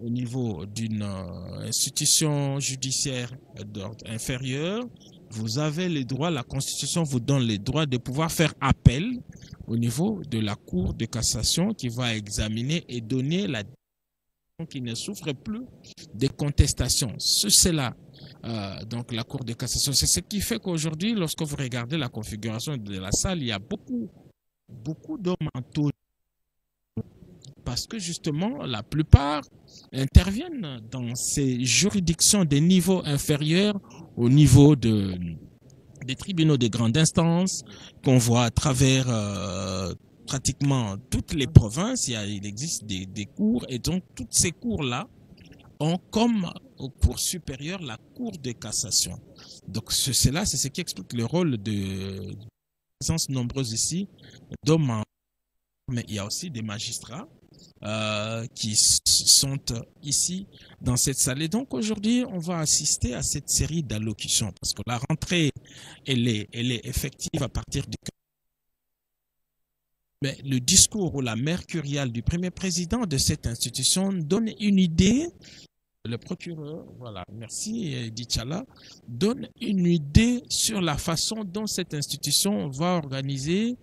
au niveau d'une institution judiciaire d'ordre inférieur, vous avez les droits, la Constitution vous donne les droits de pouvoir faire appel au niveau de la Cour de cassation qui va examiner et donner la décision qui ne souffre plus de contestation. C'est là, donc la Cour de cassation. C'est ce qui fait qu'aujourd'hui, lorsque vous regardez la configuration de la salle, il y a beaucoup d'hommes en taule parce que justement, la plupart interviennent dans ces juridictions des niveaux inférieurs au niveau des tribunaux de grande instance qu'on voit à travers pratiquement toutes les provinces. Il existe des cours et donc toutes ces cours-là ont comme cours supérieur la Cour de cassation. Donc c'est ce qui explique le rôle de présence nombreuse ici d'hommes, mais il y a aussi des magistrats qui sont ici dans cette salle. Et donc aujourd'hui, on va assister à cette série d'allocutions parce que la rentrée, elle est effective à partir du... Mais le discours ou la mercuriale du premier président de cette institution donne une idée. Le procureur, voilà, merci Dichala, donne une idée sur la façon dont cette institution va organiser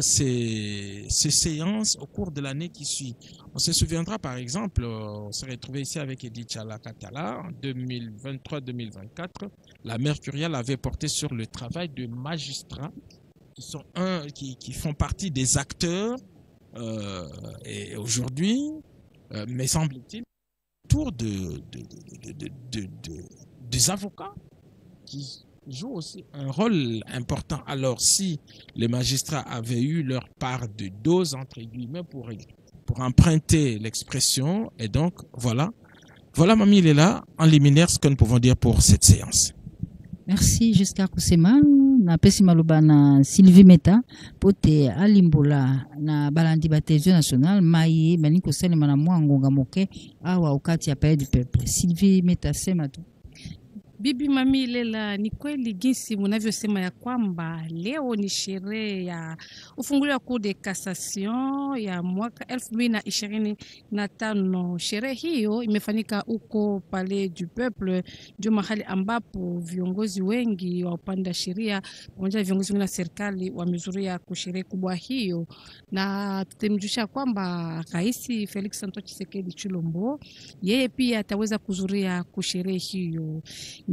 ces séances au cours de l'année qui suit. On se souviendra par exemple, on s'est retrouvé ici avec Edith Chala Katala en 2023-2024. La mercuriale avait porté sur le travail de magistrats qui font partie des acteurs et aujourd'hui, me semble-t-il, autour des avocats qui jouent aussi un rôle important. Alors, si les magistrats avaient eu leur part de dose, entre guillemets, pour emprunter l'expression, et donc, voilà, Mamie Léla, en liminaire, ce que nous pouvons dire pour cette séance. Merci, jusqu'à Kusema. Na pesi maloba na Sylvie Meta pote alimbola na balandi ba télévision nationale maye bani ko selema na mwangonga moke awa ukati ya Palais du Peuple. Sylvie Meta sema tu. Bibi Mami Lela, ni kweli jinsi mnavyosema ya kwamba leo ni sherehe ya ufunguliwa wa Cour de Cassation ya mwaka 2025. Sherehe hiyo imefanyika huko Palais du Peuple, ndio mahali ambapo viongozi wengi wa upande wa sheria pamoja na viongozi wengi wa serikali wamehudhuria kusherehe kubwa hiyo, na tutamjulisha kwamba Rais Felix Antoine Tshisekedi Tshilombo yeye pia ataweza kuhudhuria kusherehe hiyo.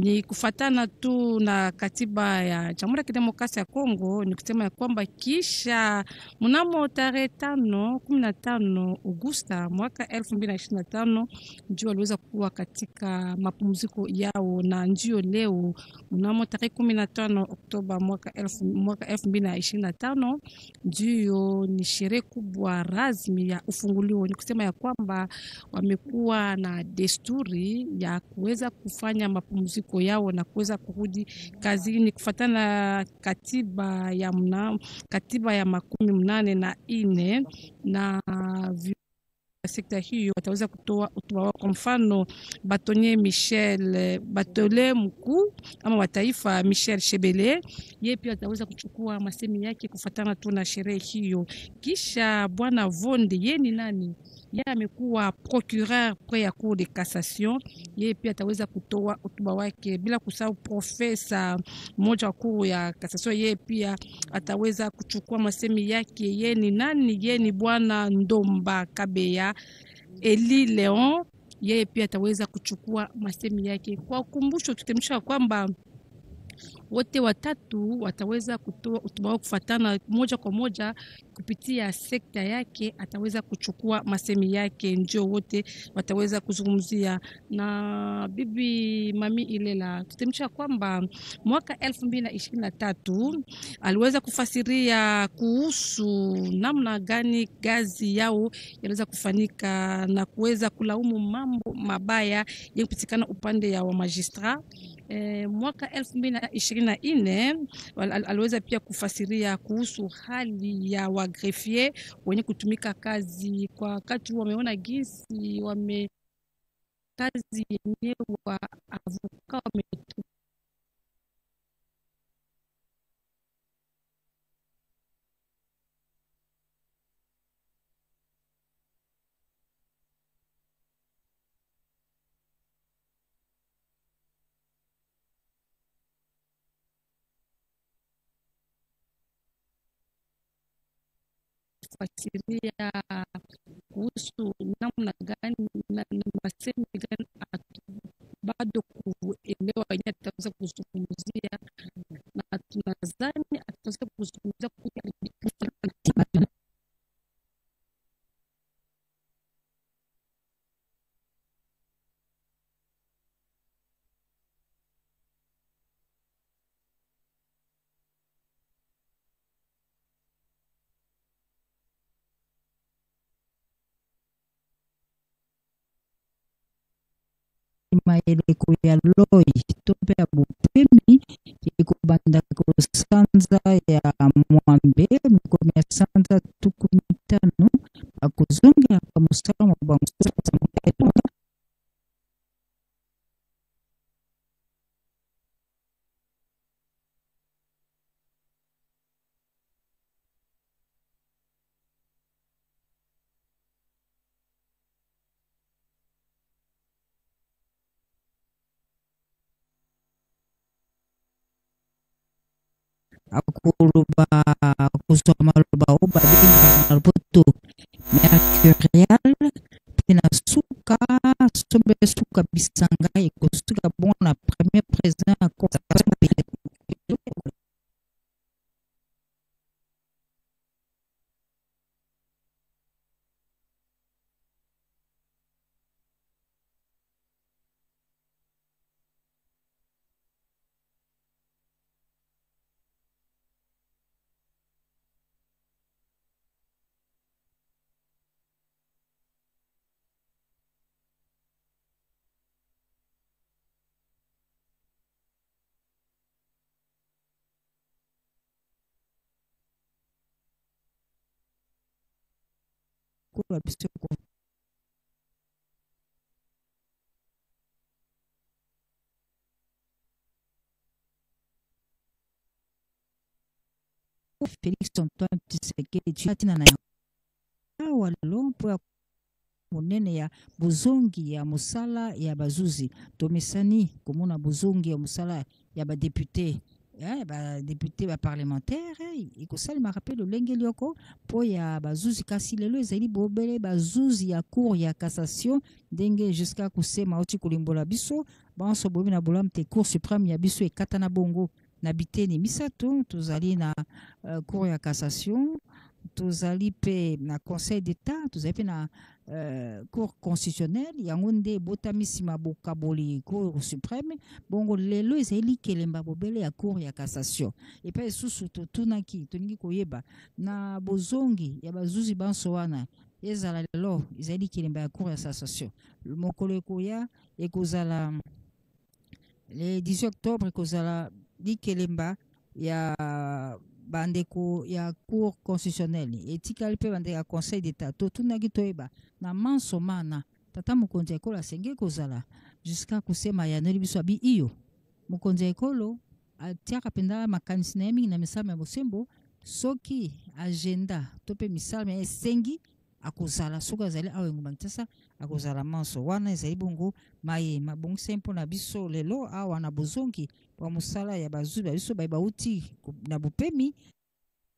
Ni kufatana tu na katiba ya Jamhuri ya Kidemokrasia ya Kongo, ni kusema ya kwamba kisha mnamo tarehe 15 Agosti mwaka 2025 ndio waliweza kuwa katika mapumziko yao, na ndio leo mnamo tarehe 15 Oktoba mwaka 2025 ndio ni sherehe kubwa rasmi ya ufungulio. Ni kusema ya kwamba wamekuwa na desturi ya kuweza kufanya mapumziko yao na kuweza kurudi kazini kufuatana na katiba ya 84 na sekta hiyo wataweza kutoa hotuba wao. Kwa mfano Batole mkuu ama wa taifa Michel Chebele, yeye pia ataweza kuchukua masemi yake kufuatana tu na sherehe hiyo. Kisha bwana Vonde, yeye ni nani? Yeye amekuwa procureur près ya Cour de Cassation, yeye pia ataweza kutoa hotuba wake, bila kusahau profesa mmoja wa Cour ya Cassation, yeye pia ataweza kuchukua masemi yake. Yeye ni nani? Yeye ni bwana Ndomba Kabeya Eli Leon, yeye pia ataweza kuchukua masemi yake. Kwa ukumbusho, tutemsha kwamba wote watatu wataweza kutoa hotuba wao kufuatana moja kwa moja kupitia sekta yake, ataweza kuchukua masemi yake, ndio wote wataweza kuzungumzia. Na bibi Mami Ilela, tutemsha kwamba mwaka 2023 aliweza kufasiria kuhusu namna gani gazi yao yaweza kufanyika na kuweza kulaumu mambo mabaya yanayopatikana upande ya wa magistrat. Mwaka 2024 aliweza pia kufasiria kuhusu hali ya wagreffier wenye kutumika kazi kwa wakati wameona jinsi kazi yenyewe wa avoka wametumika kufasiria kuhusu namna gani na masemi gani bado kuelewa wenyewe ataweza kuzungumzia, na tunadhani ataweza kuzungumzia maeleko ya loi tope ya bopemi ekobanda kosanza ya mwambe mikono ya sanza tuku mitano akozongelaka mosala mwa bango akoloba kozwa maloba oyo babengaka na lopoto mercurial mpe na suka sombe suka bisanga ekosuka bongo na premier président ya kula biso Félix Antoine Tshisekedi atina na awa lelo mpo ya monene ya bozongi ya mosala ya bazuzi tomesani komona bozongi ya mosala ya badepute badepute baparlementaire ekosalemaka mpe lolenge lioko mpo ya bazuzi kasi lelo ezali bobele bazuzi ya cour ya cassation ndenge jusqu'à kosema oti kolimbola biso banso boyebi na bolamu te cour suprême ya biso ekata na bongo na biteni misato tozali na cour ya cassation tozali pe na conseil d'état tozali pe na cour constitutionnelle yango nde botamisi mabokaboli cour suprême bongo lelo ezali kelemba bobele ya cour ya cassation epa esusu totunaki tolingi koyeba na bozongi ya bazuzi banso wana ezala lelo ezali kelemba ya cour ya cassation mokolo ekoya ekozala le 18 octobre ekozala likelemba ya bandeko ya cour constitutionnelle etikali pe bandeko ya conseil d'état totunaki toyeba na manso mana tata mokonzi ya ekolo asenge kozala jusqu'à kosema yaneli biso abi iyo mokonzi ya ekolo atiaka mpenza makanisi na ye mingi na misala ya bosembo soki agenda to mpe misala ya esengi akozala soki azali awa engumba Kinshasa akozala manso wana ezali bongo maye mabongisa mpo na biso lelo awa na bozongi wa mosala ya bazuzi biso bauti na bopemi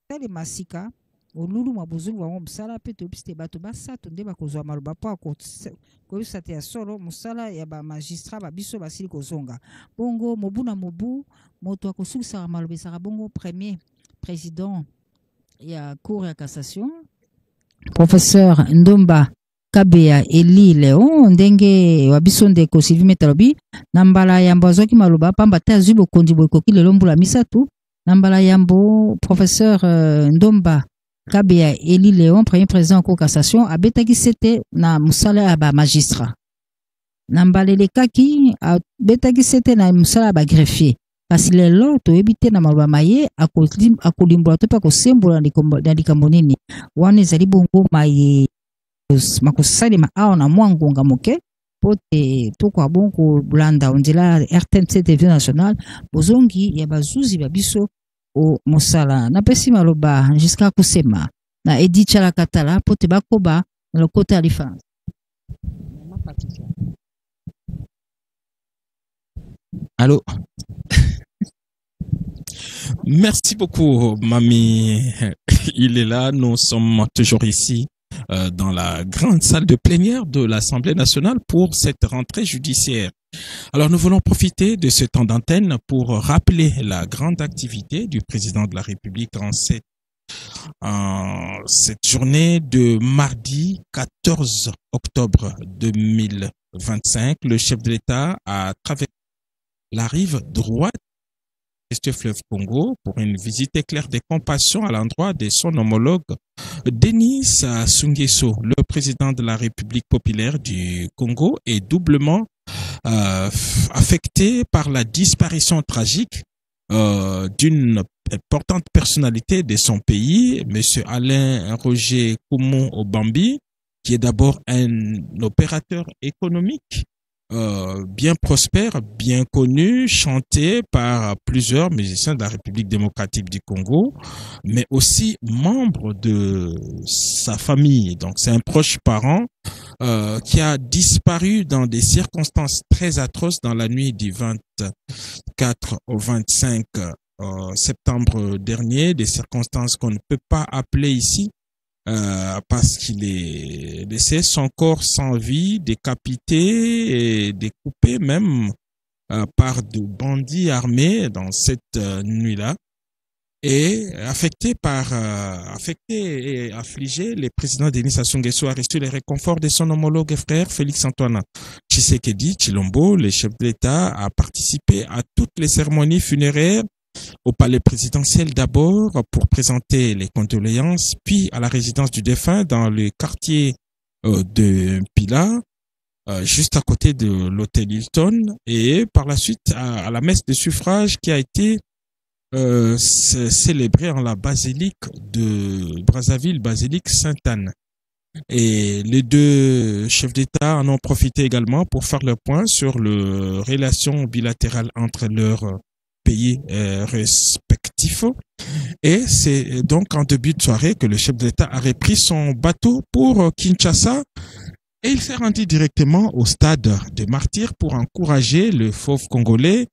tali masika olulu mwa bozongi wango mosala mpe toyebisi te bato basato nde bakozwa maloba mpo koyebisa te ya solo mosala ya bamagistrat babiso basili kozonga bongo mobu na mobu moto akosukisaka maloba ezaka bongo premier président ya cour ya cassation professeur Ndomba Kabeya Eli Léon ndenge wabiso ndeko Sylvie Metalobi na mbala yambo azwaki maloba pamba te azwi bokonzi boyekoki lelo mbula misatu na mbala yambo professeur Ndomba Kabeya Eli Léon premier président cour cassation abetaki sete na mosala ya ba magistrat na mbala elekaki abetaki sete na mosala ya ba greffier kasi lelo toyebi te na maloba maye akolimbola to mpe akosembola na likambo nini wana ezali bongo maye makosalema awa na mwa ngonga moke po te tokoka bongo kolanda onzela RTNC TV national bozongi ya bazuzi babiso o mosala napesi maloba jusqu'à kosema na Edi Chala Katala po te bakoba na lokota ya lifanza. Allô. Merci beaucoup, Mamie. Il est là. Nous sommes toujours ici dans la grande salle de plénière de l'Assemblée nationale pour cette rentrée judiciaire. Alors, nous voulons profiter de ce temps d'antenne pour rappeler la grande activité du président de la République en cette journée de mardi 14 octobre 2025. Le chef de l'État a traversé la rive droite du fleuve Congo pour une visite éclair des compassions à l'endroit de son homologue Denis Sassou Nguesso. Le président de la République populaire du Congo est doublement affecté par la disparition tragique d'une importante personnalité de son pays, Monsieur Alain Roger Koumou Obambi, qui est d'abord un opérateur économique bien prospère, bien connu, chanté par plusieurs musiciens de la République démocratique du Congo, mais aussi membre de sa famille. Donc c'est un proche parent qui a disparu dans des circonstances très atroces dans la nuit du 24 au 25 septembre dernier, des circonstances qu'on ne peut pas appeler ici parce qu'il est laissé son corps sans vie, décapité et découpé même par de bandits armés dans cette nuit-là. Et affecté et affligé, le président Denis Sassou Nguesso a reçu les réconforts de son homologue et frère Félix-Antoine Tshisekedi Tshilombo. Le chef de l'État a participé à toutes les cérémonies funéraires au palais présidentiel d'abord pour présenter les condoléances, puis à la résidence du défunt dans le quartier de Pila, juste à côté de l'hôtel Hilton, et par la suite à la messe de suffrage qui a été célébrée en la basilique de Brazzaville, basilique Sainte-Anne. Et les deux chefs d'État en ont profité également pour faire le point sur les relations bilatérales entre leurs pays respectifs. Et c'est donc en début de soirée que le chef de l'État a repris son bateau pour Kinshasa et il s'est rendu directement au stade de Martyrs pour encourager le fauve congolais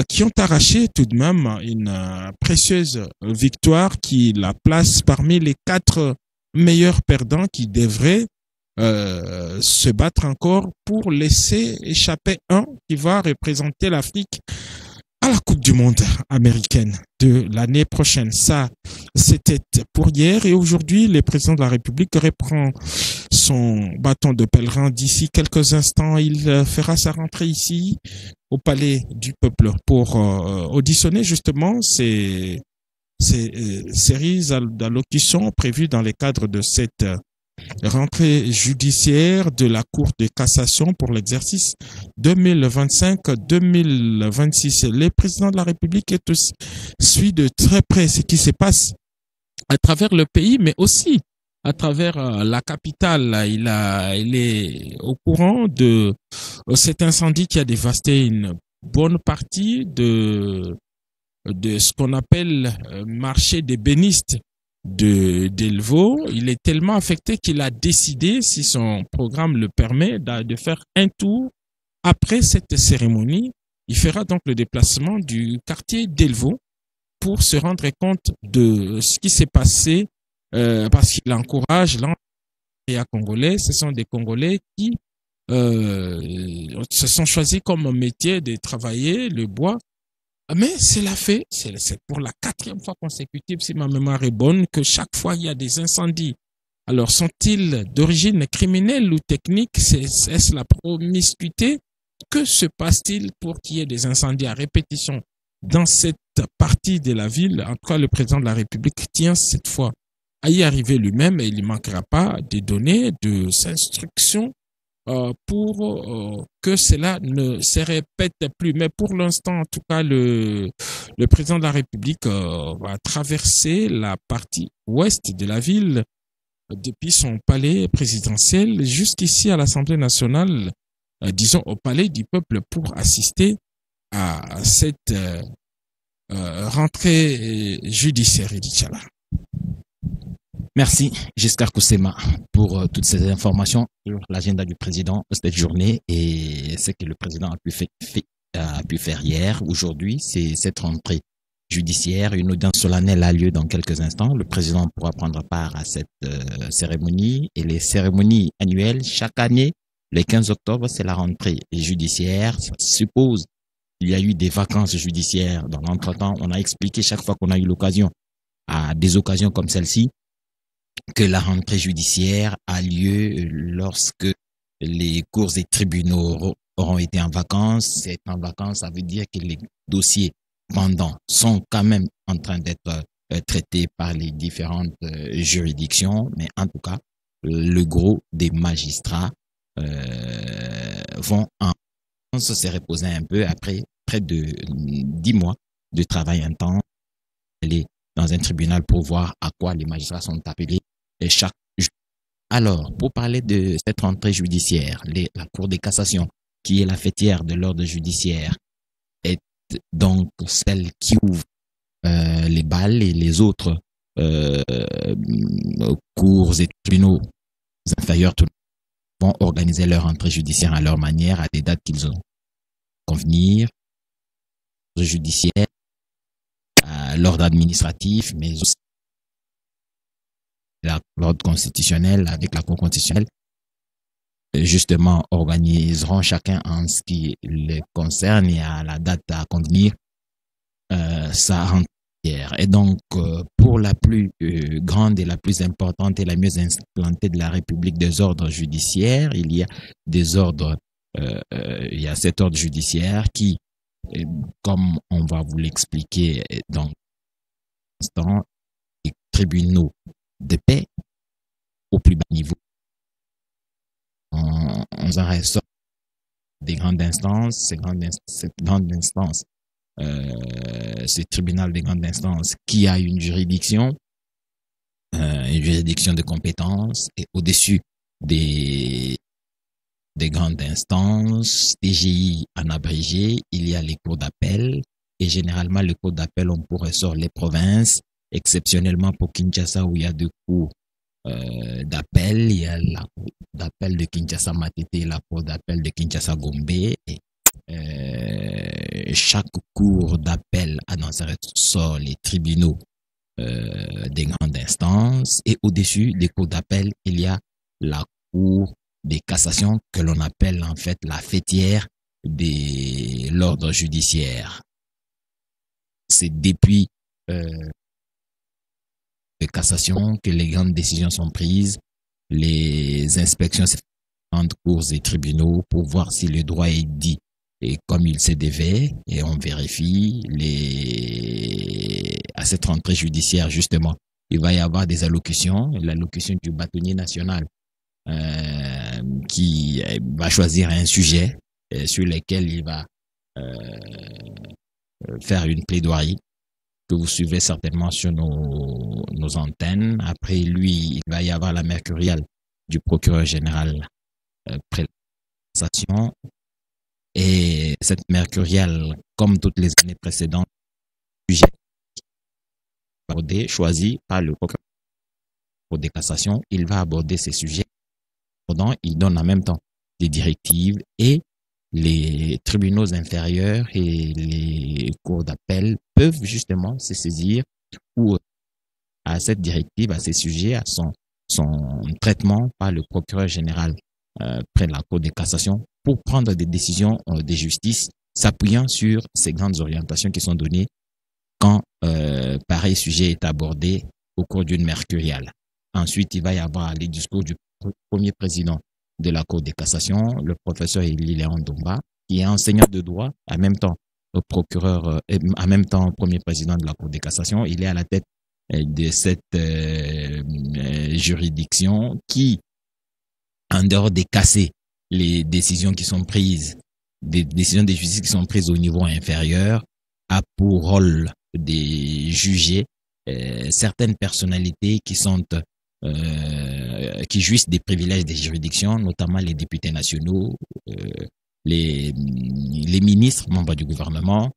qui ont arraché tout de même une précieuse victoire qui la place parmi les 4 meilleurs perdants qui devraient se battre encore pour laisser échapper un qui va représenter l'Afrique à la Coupe du Monde américaine de l'année prochaine. Ça, c'était pour hier et aujourd'hui, le président de la République reprend son bâton de pèlerin. D'ici quelques instants, il fera sa rentrée ici au Palais du Peuple pour auditionner justement ces séries d'allocutions prévues dans le cadre de cette rentrée judiciaire de la Cour de cassation pour l'exercice 2025-2026. Le président de la République suit de très près ce qui se passe à travers le pays, mais aussi à travers la capitale. Il est au courant de cet incendie qui a dévasté une bonne partie de ce qu'on appelle marché des bénistes d'Elvo. Il est tellement affecté qu'il a décidé, si son programme le permet, de faire un tour après cette cérémonie. Il fera donc le déplacement du quartier d'Elvo pour se rendre compte de ce qui s'est passé parce qu'il encourage l'entrepreneuriat congolais. Ce sont des Congolais qui se sont choisis comme métier de travailler le bois. Mais cela fait, c'est pour la 4e fois consécutive, si ma mémoire est bonne, que chaque fois il y a des incendies. Alors, sont-ils d'origine criminelle ou technique? Est-ce la promiscuité? Que se passe-t-il pour qu'il y ait des incendies à répétition dans cette partie de la ville? En tout cas, le président de la République tient cette fois à y arriver lui-même et il ne manquera pas de donner des instructions pour que cela ne se répète plus. Mais pour l'instant, en tout cas, le président de la République va traverser la partie ouest de la ville depuis son palais présidentiel jusqu'ici à l'Assemblée nationale, disons au palais du peuple, pour assister à cette rentrée judiciaire, Inch'Allah. Merci, Giscard Koussema, pour toutes ces informations sur l'agenda du président cette journée et ce que le président a pu faire hier. Aujourd'hui, c'est cette rentrée judiciaire. Une audience solennelle a lieu dans quelques instants. Le président pourra prendre part à cette cérémonie. Et les cérémonies annuelles, chaque année, le 15 octobre, c'est la rentrée judiciaire. Ça suppose qu'il y a eu des vacances judiciaires. Dans l'entretemps, on a expliqué chaque fois qu'on a eu l'occasion, à des occasions comme celle-ci, que la rentrée judiciaire a lieu lorsque les cours et tribunaux auront été en vacances. C'est en vacances, ça veut dire que les dossiers pendants sont quand même en train d'être traités par les différentes juridictions, mais en tout cas, le gros des magistrats vont en vacances, se reposer un peu après près de 10 mois de travail intense, aller dans un tribunal pour voir à quoi les magistrats sont appelés chaque jour. Alors, pour parler de cette rentrée judiciaire, la Cour de cassation, qui est la fêtière de l'ordre judiciaire, est donc celle qui ouvre les balles, et les autres cours et tribunaux inférieurs vont organiser leur rentrée judiciaire à leur manière, à des dates qu'ils ont convenir, judiciaire, l'ordre administratif, mais aussi l'ordre constitutionnel avec la Cour constitutionnelle, justement, organiseront chacun en ce qui les concerne et à la date à convenir sa rentrée. Et donc, pour la plus grande et la plus importante et la mieux implantée de la République des ordres judiciaires, il y a des ordres, il y a cet ordre judiciaire qui, comme on va vous l'expliquer dans l'instant, les tribunaux de paix au plus bas niveau. On en ressort des grandes instances, cette grande instance, ce tribunal des grandes instances qui a une juridiction de compétence, et au-dessus des grandes instances, TGI en abrégé, il y a les cours d'appel, et généralement les cours d'appel ont pour ressort les provinces, exceptionnellement pour Kinshasa où il y a deux cours d'appel, il y a la cour d'appel de Kinshasa Matete et la cour d'appel de Kinshasa Gombe, et chaque cour d'appel a dans sa ressort les tribunaux des grandes instances, et au-dessus des cours d'appel, il y a la cour des cassations que l'on appelle en fait la fêtière de l'ordre judiciaire. C'est depuis de cassation que les grandes décisions sont prises, les inspections des grandes cours et tribunaux pour voir si le droit est dit et comme il se devait, et on vérifie à cette rentrée judiciaire justement. Il va y avoir des allocutions, l'allocution du bâtonnier national qui va choisir un sujet sur lequel il va faire une plaidoirie que vous suivez certainement sur nos antennes. Après lui, il va y avoir la mercuriale du procureur général près de la cassation. Et cette mercuriale, comme toutes les années précédentes, sujet choisi par le procureur de cassation, il va aborder ces sujets. Il donne en même temps des directives, et les tribunaux inférieurs et les cours d'appel peuvent justement se saisir ou à cette directive, à ces sujets, à son traitement par le procureur général près de la Cour de cassation pour prendre des décisions de justice s'appuyant sur ces grandes orientations qui sont données quand pareil sujet est abordé au cours d'une mercuriale. Ensuite, il va y avoir les discours du premier président de la Cour de cassation, le professeur Élie Léon Domba, qui est enseignant de droit, en même temps procureur, en même temps premier président de la Cour de cassation. Il est à la tête de cette juridiction qui, en dehors de casser les décisions qui sont prises, des décisions de justice qui sont prises au niveau inférieur, a pour rôle de juger certaines personnalités qui sont qui jouissent des privilèges des juridictions, notamment les députés nationaux, les ministres, membres du gouvernement.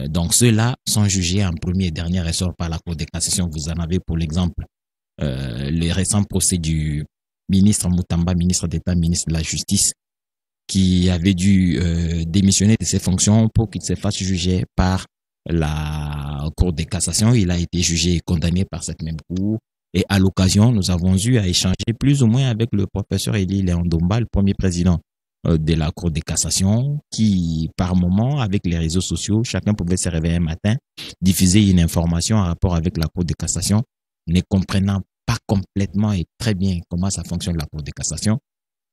Donc ceux-là sont jugés en premier et dernier ressort par la Cour de cassation. Vous en avez pour l'exemple les récents procès du ministre Moutamba, ministre d'État, ministre de la Justice, qui avait dû démissionner de ses fonctions pour qu'il se fasse juger par la Cour de cassation. Il a été jugé et condamné par cette même Cour. Et à l'occasion, nous avons eu à échanger plus ou moins avec le professeur Élie Léon Domba, le premier président de la Cour de cassation, qui, par moment, avec les réseaux sociaux, chacun pouvait se réveiller un matin, diffuser une information en rapport avec la Cour de cassation, ne comprenant pas complètement et très bien comment ça fonctionne la Cour de cassation.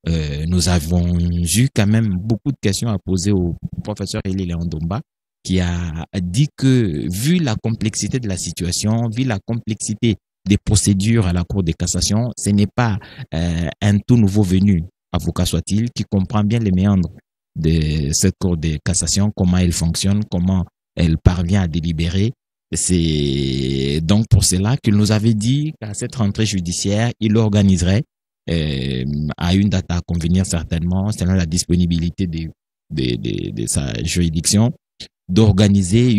Nous avons eu quand même beaucoup de questions à poser au professeur Élie Léon Domba, qui a dit que, vu la complexité de la situation, vu la complexité des procédures à la Cour de cassation, ce n'est pas un tout nouveau venu, avocat soit-il, qui comprend bien les méandres de cette Cour de cassation, comment elle fonctionne, comment elle parvient à délibérer. C'est donc pour cela qu'il nous avait dit qu'à cette rentrée judiciaire, il organiserait à une date à convenir certainement, selon la disponibilité de sa juridiction, d'organiser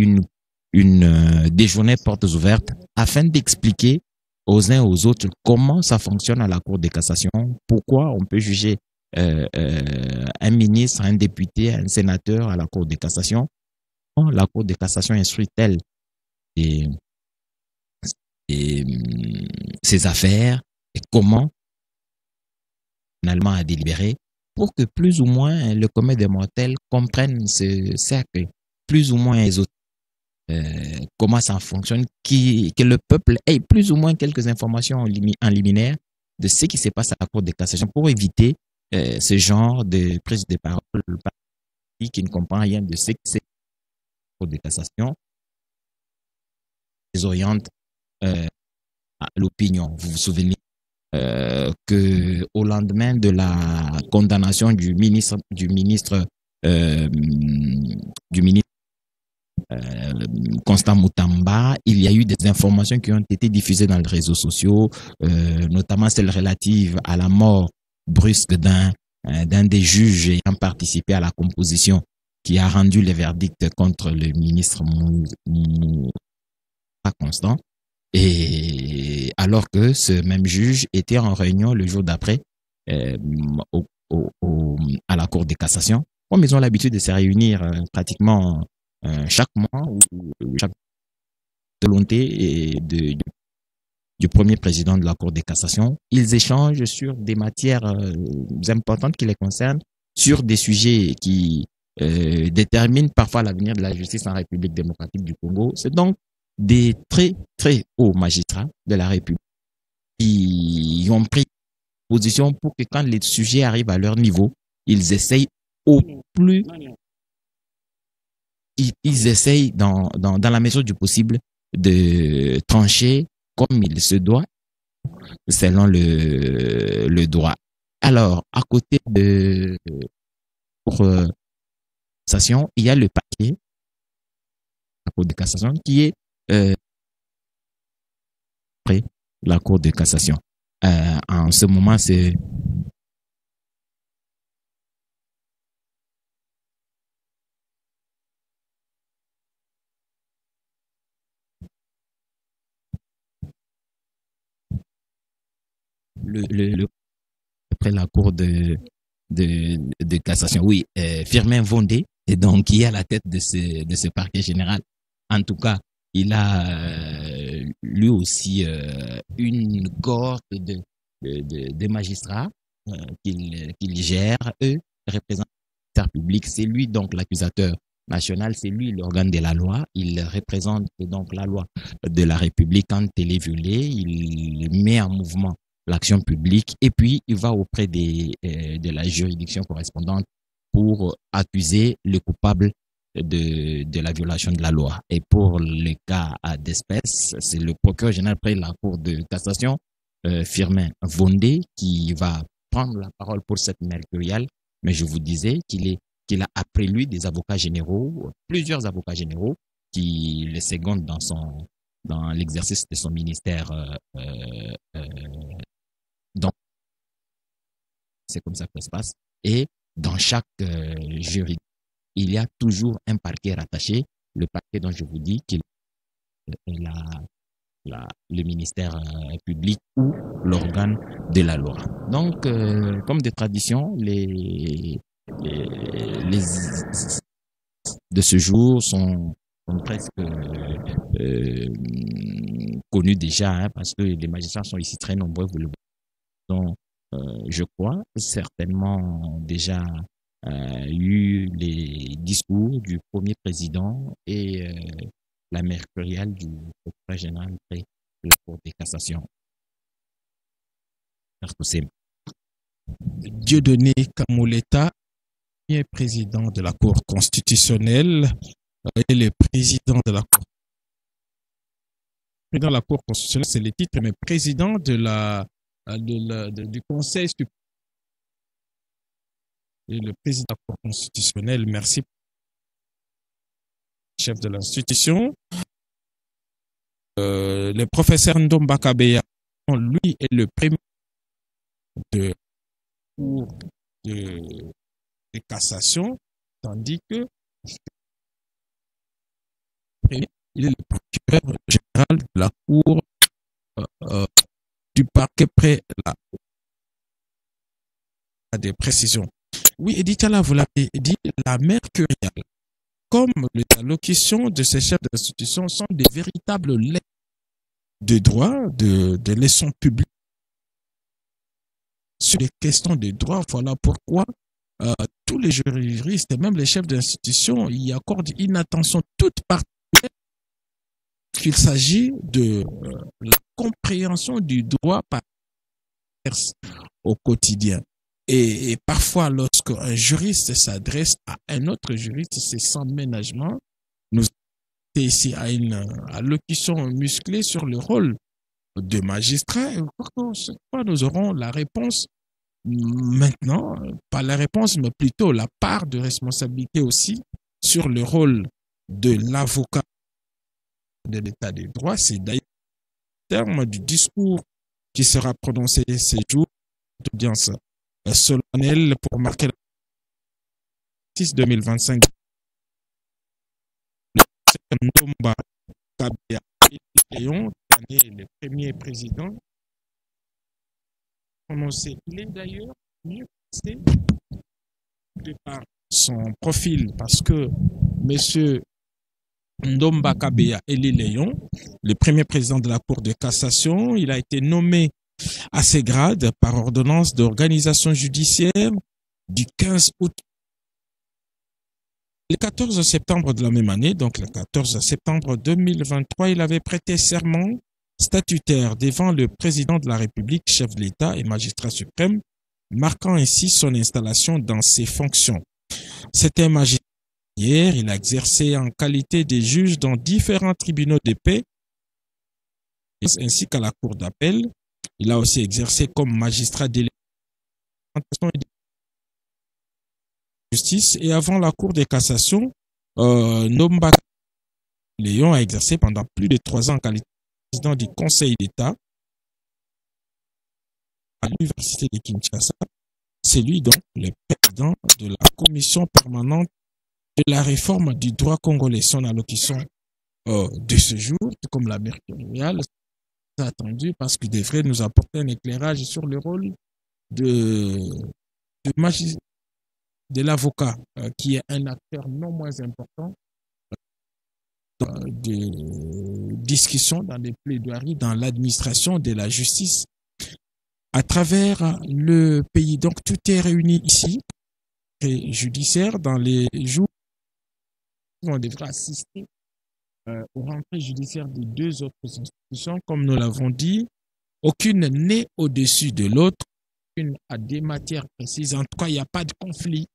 des journées portes ouvertes afin d'expliquer aux uns et aux autres comment ça fonctionne à la Cour de cassation, pourquoi on peut juger un ministre, un député, un sénateur à la Cour de cassation, la Cour de cassation instruit-elle ses affaires et comment finalement à délibérer pour que plus ou moins le commun des mortels comprenne ce cercle, plus ou moins les autres. Comment ça fonctionne, que le peuple ait plus ou moins quelques informations en liminaire de ce qui se passe à la Cour de cassation pour éviter ce genre de prise de parole qui ne comprend rien de ce qui se passe à la Cour de cassation, les oriente à l'opinion. Vous vous souvenez que au lendemain de la condamnation du ministre Constant Moutamba, il y a eu des informations qui ont été diffusées dans les réseaux sociaux, notamment celles relatives à la mort brusque d'un des juges ayant participé à la composition qui a rendu le verdict contre le ministre Constant. Et alors que ce même juge était en réunion le jour d'après à la Cour de cassation, comme ils ont l'habitude de se réunir pratiquement chaque mois ou chaque volonté du premier président de la Cour de cassation, ils échangent sur des matières importantes qui les concernent, sur des sujets qui déterminent parfois l'avenir de la justice en République démocratique du Congo. C'est donc des très, très hauts magistrats de la République qui ont pris position pour que quand les sujets arrivent à leur niveau, ils essayent ils essayent dans la mesure du possible de trancher comme il se doit selon le droit. Alors, à côté de cassation, il y a le paquet, la Cour de cassation, qui est après la Cour de cassation. En ce moment, c'est après la Cour de cassation. Oui, Firmin Vondé est donc qui est à la tête de ce parquet général. En tout cas, il a lui aussi une cohorte de magistrats qu'il gère. Eux représentent le ministère public. C'est lui donc l'accusateur national, c'est lui l'organe de la loi. Il représente donc la loi de la République quand elle est violée. Il met en mouvement l'action publique et puis il va auprès de la juridiction correspondante pour accuser le coupable de la violation de la loi. Et pour le cas d'espèce, c'est le procureur général près la Cour de cassation, Firmin Vondé, qui va prendre la parole pour cette mercuriale. Mais je vous disais qu'il a après lui des avocats généraux, plusieurs avocats généraux, qui le secondent dans l'exercice de son ministère. Donc, c'est comme ça que ça se passe. Et dans chaque juridiction, il y a toujours un parquet rattaché, le parquet dont je vous dis qu'il est le ministère public ou l'organe de la loi. Donc, comme de tradition, les de ce jour sont sont presque connus déjà, hein, parce que les magistrats sont ici très nombreux, vous le voyez. Donc, je crois certainement déjà eu les discours du premier président et la mercuriale du procureur général de la Cour de cassation. Dieudonné Kamoleta, premier président de la Cour constitutionnelle et le président de la Cour. Président de la Cour constitutionnelle, c'est le titre, mais président du Conseil suprême. Et le président de la Cour constitutionnelle, merci, chef de l'institution. Le professeur Ndomba Kabeya, lui, est le premier de la Cour de cassation, tandis que il est le procureur général de la Cour du parquet près des précisions. Oui, Edith Tchala, vous l'avez dit, la mercuriale, comme les allocutions de ces chefs d'institution sont des véritables lettres de droit, de leçons publiques sur les questions de droit. Voilà pourquoi tous les juristes et même les chefs d'institution y accordent une attention toute particulière qu'il s'agit de la compréhension du droit par au quotidien. Et parfois, lorsqu'un juriste s'adresse à un autre juriste, c'est sans ménagement. Nous sommes ici à une allocution musclée sur le rôle de magistrat. Et cette fois, nous aurons la réponse maintenant, pas la réponse, mais plutôt la part de responsabilité aussi sur le rôle de l'avocat de l'état des droits. C'est d'ailleurs le terme du discours qui sera prononcé ces jours d'audience solennelle pour marquer la 6 2025. Ndomba Kabeya Léon, le premier président prononcé. Il est d'ailleurs mieux placé de par son profil parce que M. Ndomba Kabeya Léon, le premier président de la Cour de cassation, il a été nommé à ces grades par ordonnance d'organisation judiciaire du 15 août. Le 14 septembre de la même année, donc le 14 septembre 2023, il avait prêté serment statutaire devant le président de la République, chef de l'État et magistrat suprême, marquant ainsi son installation dans ses fonctions. C'était un magistrat. Hier, il a exercé en qualité de juge dans différents tribunaux de paix ainsi qu'à la Cour d'appel. Il a aussi exercé comme magistrat délégué de justice et avant la Cour de cassation, Ndomba Léon a exercé pendant plus de 3 ans en qualité de président du Conseil d'État à l'Université de Kinshasa. C'est lui donc le président de la commission permanente de la réforme du droit congolais. Son allocution de ce jour, comme la mercuriale, c'est attendu parce qu'il devrait nous apporter un éclairage sur le rôle de l'avocat, qui est un acteur non moins important de discussion dans les plaidoiries, dans l'administration de la justice à travers le pays. Donc tout est réuni ici, et judiciaire, dans les jours où on devra assister aux rentrées judiciaires des 2 autres institutions. Comme nous l'avons dit, aucune n'est au-dessus de l'autre, aucune a des matières précises. En tout cas, il n'y a pas de conflit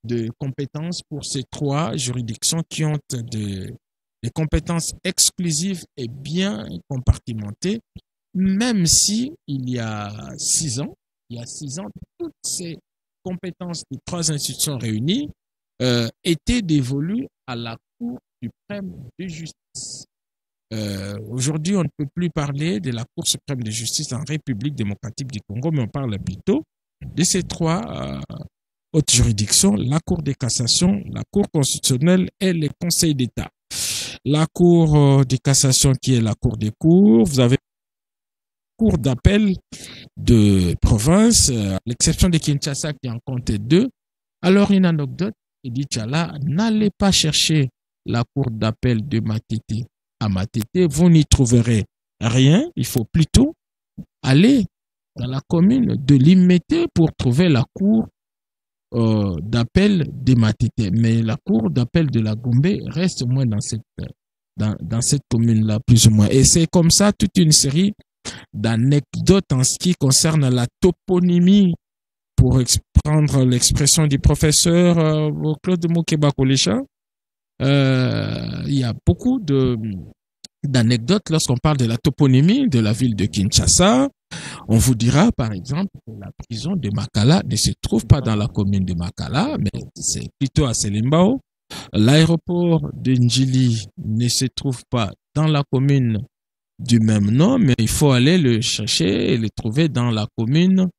de compétences pour ces 3 juridictions qui ont des compétences exclusives et bien compartimentées, même si il y a 6 ans, toutes ces compétences des 3 institutions réunies étaient dévolues à la Cour suprême de justice. Aujourd'hui, on ne peut plus parler de la Cour suprême de justice en République démocratique du Congo, mais on parle plutôt de ces 3 hautes juridictions, la Cour de cassation, la Cour constitutionnelle et le Conseil d'État. La Cour de cassation qui est la Cour des cours, vous avez la Cour d'appel de province, à l'exception de Kinshasa qui en comptait 2. Alors une anecdote, Edith Tchala, n'allez pas chercher la cour d'appel de Matete à Matete, vous n'y trouverez rien. Il faut plutôt aller dans la commune de Limete pour trouver la cour d'appel de Matete. Mais la cour d'appel de la Gombe reste au moins dans cette commune-là, plus ou moins. Et c'est comme ça toute une série d'anecdotes en ce qui concerne la toponymie, pour prendre l'expression du professeur Claude Mokeba Kolecha. Il y a beaucoup d'anecdotes lorsqu'on parle de la toponymie de la ville de Kinshasa. On vous dira, par exemple, que la prison de Makala ne se trouve pas dans la commune de Makala, mais c'est plutôt à Selimbao. L'aéroport de Njili ne se trouve pas dans la commune du même nom, mais il faut aller le chercher et le trouver dans la commune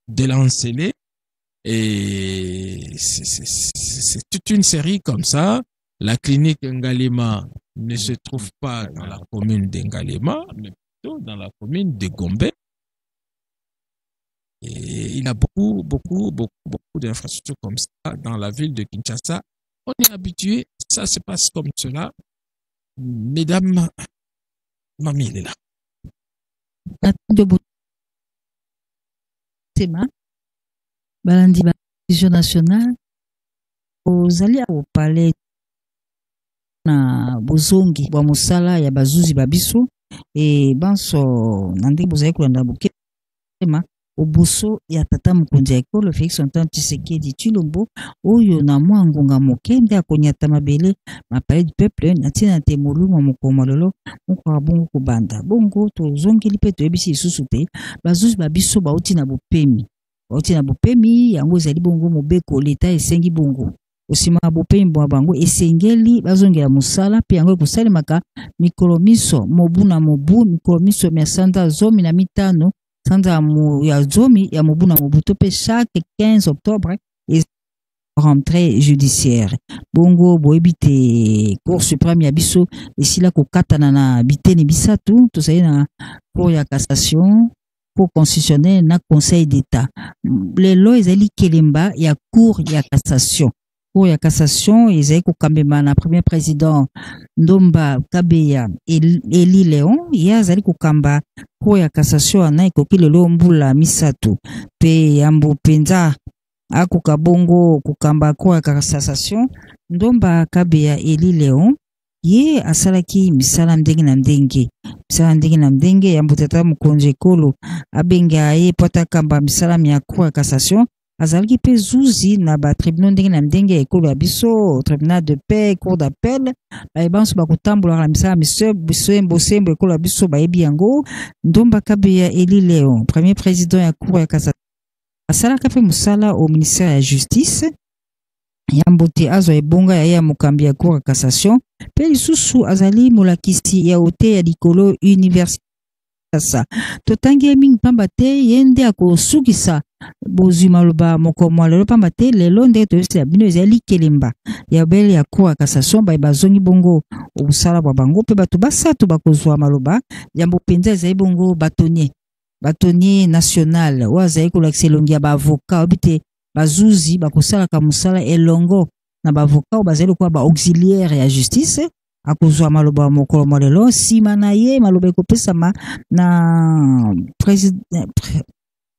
de l'Ancelé. Et c'est toute une série comme ça. La clinique Ngalema ne se trouve pas dans la commune d'Ngalema, mais plutôt dans la commune de Gombe. Et il y a beaucoup d'infrastructures comme ça dans la ville de Kinshasa. On est habitué, ça se passe comme cela. Mesdames, mamie, elle est là. Balandi Vision nationale ozali au palais na bozongi bwa musala ya bazuzi babiso e banso nandi bozali kolanda bokema obuso ya tata mokonzi ya ekolo Félix Antoine Tshisekedi Tshilombo oyo na mwa ngonga moke nde akonyata mabele ma palais du peuple na tina te moluma mokoma lolo moko bongo kobanda bongo tozongeli pe toyebisi lisusu te bazuzi babiso bauti na bopemi yango ezali bongo mobeko leta esengi bongo osima bopemi bwa bango esengeli bazongela musala pe yango ekosalemaka mikolo miso mobu na mobu mikolo miso mia sanda zomi na mitano sanda ya zomi ya mobu na mobu to pe chaque 15 octobre rentrée judiciaire bongo boyebi te cour suprême ya biso esila kokatana na biteni bisatu tozali na cour ya cassation, cour constitutionnelle na conseil d'état lelo ezali kelemba ya cour ya cassation. Cour ya cassation ezali kokambema na premier président Ndomba Kabeya Eli Léon ye azali kokamba cour ya cassation ana ekoki lelo mbula misatu pe yambo penza akoka bongo kokamba cour ya cassation Ndomba Kabeya Eli Léon ye asalaki misala ndenge na ndenge yambo tata mokonzi ekolo abenga ye pota kamba misala ya cour ya cassation azalaki pe zuzi na ba tribunal ndenge na ndenge ekolo ya biso tribunal de paix, cour d'appel bayebanso bakotambola na misala bosembo ekolo ya biso bayebi yango. Ndomba Kabeya Eli Léon premier président ya cour ya cassation asalaka pe musala au ministère ya justice yambo te azwa ebonga ya mokambi ya cour ya cassation pe lisusu azali molakisi ya ote ya likolo université sa totangi mingi pamba te yende akosukisa bozwi maloba mokomo lelo pamba te lelo nde toyosila bino ezali kelemba ya bele ya cour ya cassation bazongi bongo obusala bwa bango pe bato basatu bakozwa maloba yambo penza ezali bongo batonier national oyo azali kolakisa elongi ya baavocat obi te bazuzi bakosalaka mosala elongo na baavocat oyo bazali lokola baauxiliaire ya justice akozwa maloba mokolo molelo nsima na ye maloba ekopesama na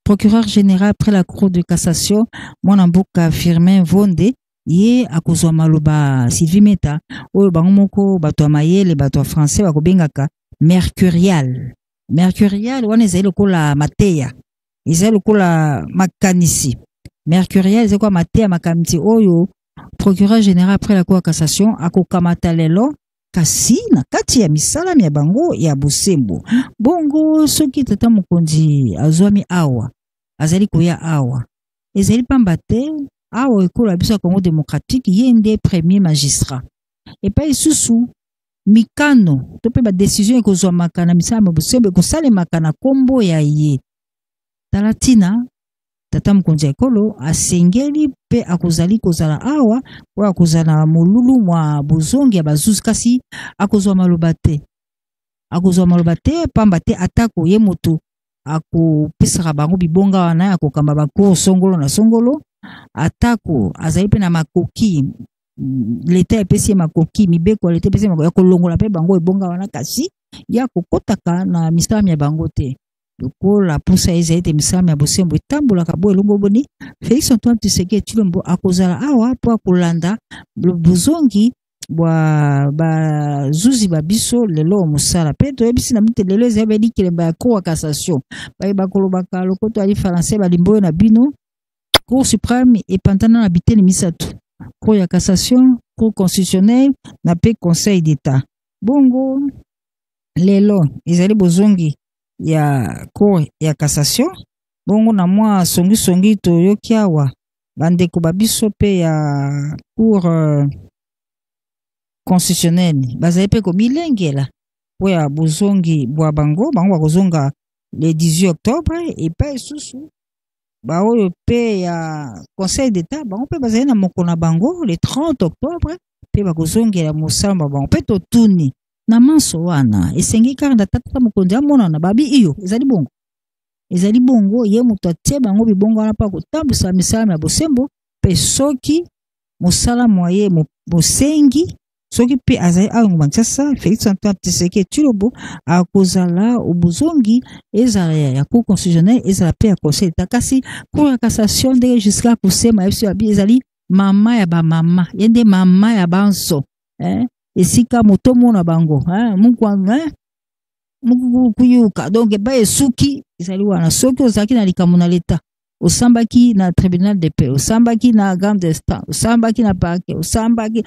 procureur général après la cour de cassation mwana mboka Firmin Vonde ye akozwa maloba Sylvie Meta oyo bango moko bato ya mayele bato ya français bakobengaka mercurial wana ezali lokola mateya ezali lokola makanisi mercurial ezali kwa mateya makanisi oyo procureur général après la cour de cassation akokamata lelo kasi na kati ya misala ya bango ya bosembo bongo soki tata mokonzi azwami awa azali koya awa ezali pamba te awa ekolo ya biso ya Congo démocratique ye nde premier magistrat epai lisusu mikano to mpe badesizio ekozwamaka na misala ya bosembo ekosalemaka na kombo ya ye talatina tata mokonzi ya ekolo asengeli pe akozali kozala awa oyo akozala molulu mwa bozongi ya bazuzi kasi akozwa maloba te pamba te atako ye moto akopesaka bango bibonga wana akokamba bakour songolo na songolo atako azali pe na makoki l'État epesi makoki mibeko l'État epesi makoki ya kolongola pe bango ebonga wana kasi ya kokotaka na misala ya bango te lokola pusa ezali te misala ya bosembo etambolaka bo elongo boni Félix Antoine Tshisekedi Tshilombo akozala awa po akolanda bozongi bwa bazuzi babiso lelo mosala pe toyebisi na mite lelo ezali bedikilemba ya cour ya cassation bayeba kolobaka lokoto ali français balimboyo na bino cour suprême epantana na biteni misato cour ya cassation cour constitutionnelle na pe conseil d'état bongo lelo ezali bozongi ya cour ya cassation bongo na mwa songi toyoki awa bandeko babiso pe ya cour constitutionnelle bazali pe kobilengela po ya bozongi bwa bango bakozonga le 18 octobre epai susu baoyo pe ya conseil d'état bango pe bazali na moko na bango le 30 octobre pe bakozongela mosamba bango pe totuni na manso wana esengi kaka na tata mokonzi amona na babi iyo ezali bongo ye moto atie bango bibongo wana pa kotambwisa misala ya bosembo pe soki mosala moye mosengi soki pe azali awa Kinshasa Félix Antoine Tshisekedi Tshilombo akozala obozongi ezala ya cour constitutionnelle ezala pe ya conseil d'état kasi cour ya cassation ndenge jusqu'à kusema yebiso yabi ezali mama ya bamama ye nde mama ya banso esika moto mona bango mukuyuka donc epai esuki ezali wana soki ozalaki na likambo na leta osambaki na tribunal de paix osambaki na grande instance osambaki na parquet osambaki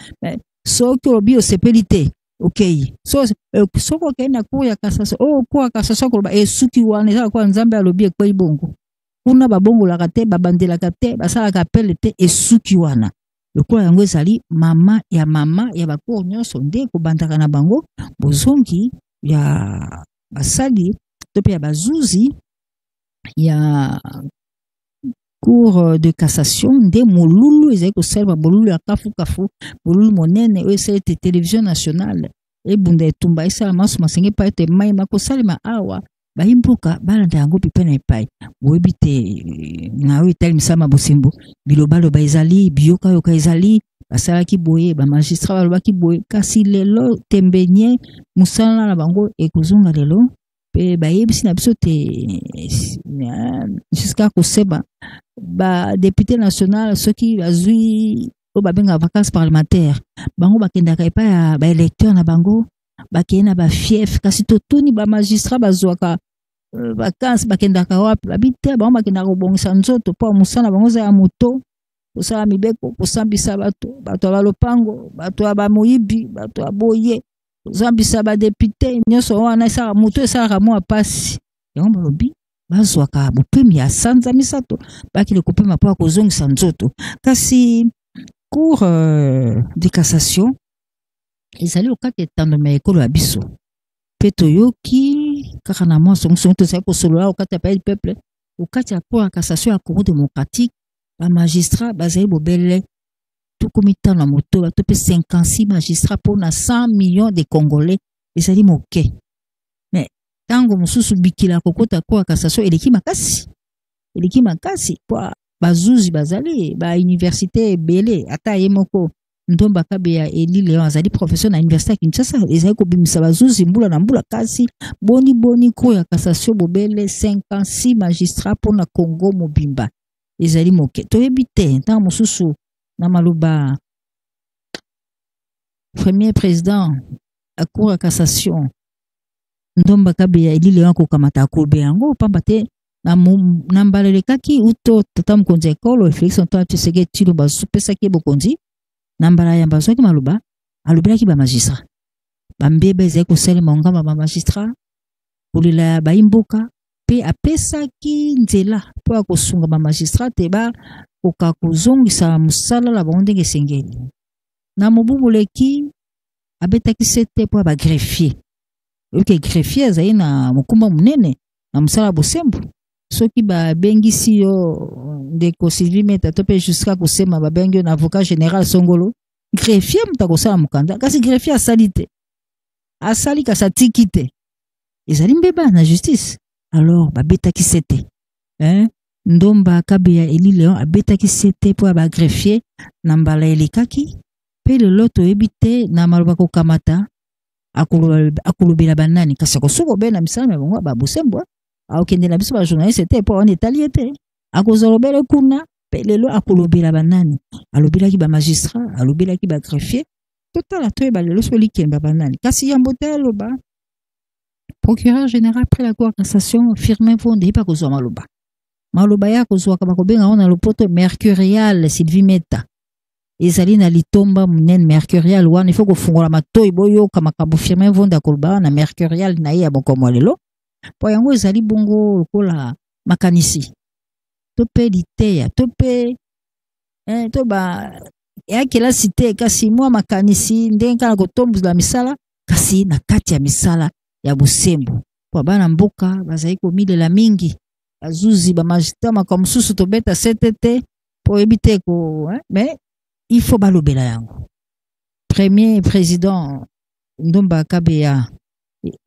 soki olobi osepeli te okei soki okei na cour ya cassation cour ya cassation koloba esuki wana ezala kwa nzambe alobi ekwei bongo kuna babongolaka te babandelaka te basalaka apele te esuki wana lokola yango ezali mama ya bacour nyonso nde kobandaka na bango bozongi ya basali to pe ya bazuzi ya cour de cassation nde molulu ezali kosalema bolulu ya kafu bolulu monene oyo esali te télévision nationale ebunda etumba esala maso masenge pa ete mai makosalema awa bayimbuka balanda yango pipe na epai boyebi te na oyo etali misala bosembo bilobaloba ezali biyokayoka ezali basalaki boye bamagistrat balobaki boye kasi lelo tembenye mosala na bango ekozonga lelo pe bayebisi na biso te jusqu'à koseba badepute national soki bazwi oyo babengaka vacances parlementaire bango bakendaka epai ya baélecteur na bango bakende na bafief kasi totuni bamagistrat bazwaka vacances bakendaka wapi babi te bango bakendaka kobongisa nzoto mpo mosala bango eza ya moto kosala mibeko kosambisa bato ya balopango bato ya bamoyibi bato ya boye kosambisa badepute nyonso wana esala moto esalaka mwa pasi yango balobi bazwaka bopemi ya sanza misato bakile kopema mpo kozongisa nzoto kasi cour de cassation ezali okati etandoma ya ekolo ya biso mpe toyoki kaka na mwa songisongi tozali kosolola okati ya pays du peuple okati ya cour ya cassation ya Congo démocratique bamagistrat bazali bobele tukumi tano na motoba to mpe 56 magistrat mpo na 100 millions de congolais ezali moke me ntango mosusu bikila kokota cour ya cassation eleki makasi po bazuzi bazali bauniversité ebele ata ye moko Ndomba Kabeya Eli Leon azali professeur na université ya Kinshasa ezali kobimisa bazuzi mbula na mbula kasi boni cour ya cassation bobele 56 magistrats pour na Congo mobimba ezali moke toyebi te ntango mosusu na maloba premier président à cour ya cassation Ndomba Kabeya Eli Leon kokamata akobe yango pamba te na mbalelekaki uto tata mokonzi ekolo Félix Antoine Tshisekedi Tshilombo basopesaki bokonzi na mbala ya bazwaki maloba alobelaki bamagistrat bambeba ezali kosalema ngamba bamagistrat kolela ya bayimboka mpe apesaki nzela mpo ya kosunga bamagistrat te bakoka kozongisa mosala na bango ndenge esengeli na mobu moleki abetaki se te mpo ya bagreffier oyoki greffier azali na mokumba monene na mosala bosembo soki babengisi yo ndeko Sylvie Meta to pe jusqu'à kosema babengi yo na avocat général Songolo greffier muta kosala mukanda kasi greffier asali kasa tiki te ezali mbeba na justice alors babetaki sete Ndomba Kabeya Eli Leon abetaki sete po ba greffier na mbala elekaki pe lelo toyebi te na maloba kokamata akolobela banani kasi akosoko be na misala na bango babosembo akokende na biso bajournaliste te mpo wana etali ete akozolobele kuna pe lelo akolobela banani alobelaki bamagistrat alobelaki bagreffier totala toyeba lelo so likemba banani kasi yambo te aloba procureur général après la cour cassation Firmin Vonde ye pa kozwa maloba ya kozwaka bakobenga wana lopoto mercurial Sylvie Meta ezali na litomba munene mercurial wana ifo kofungola matoyi boyoka makambo Firmin Vonde akoloba na mercurial na ye ya bokomo lelo po yango ezali bongo lokola makanisi to pe liteya to pe to ba yakelasi te kasi mwa makanisi ndenge kala kotombola misala kasi na kati ya misala ya bosembo po bana mboka bazali komilela mingi bazuzi bamagistrat makambo mosusu tobeta ctt po yebi te ko mais il faut balobela yango premier président Ndomba Kabeya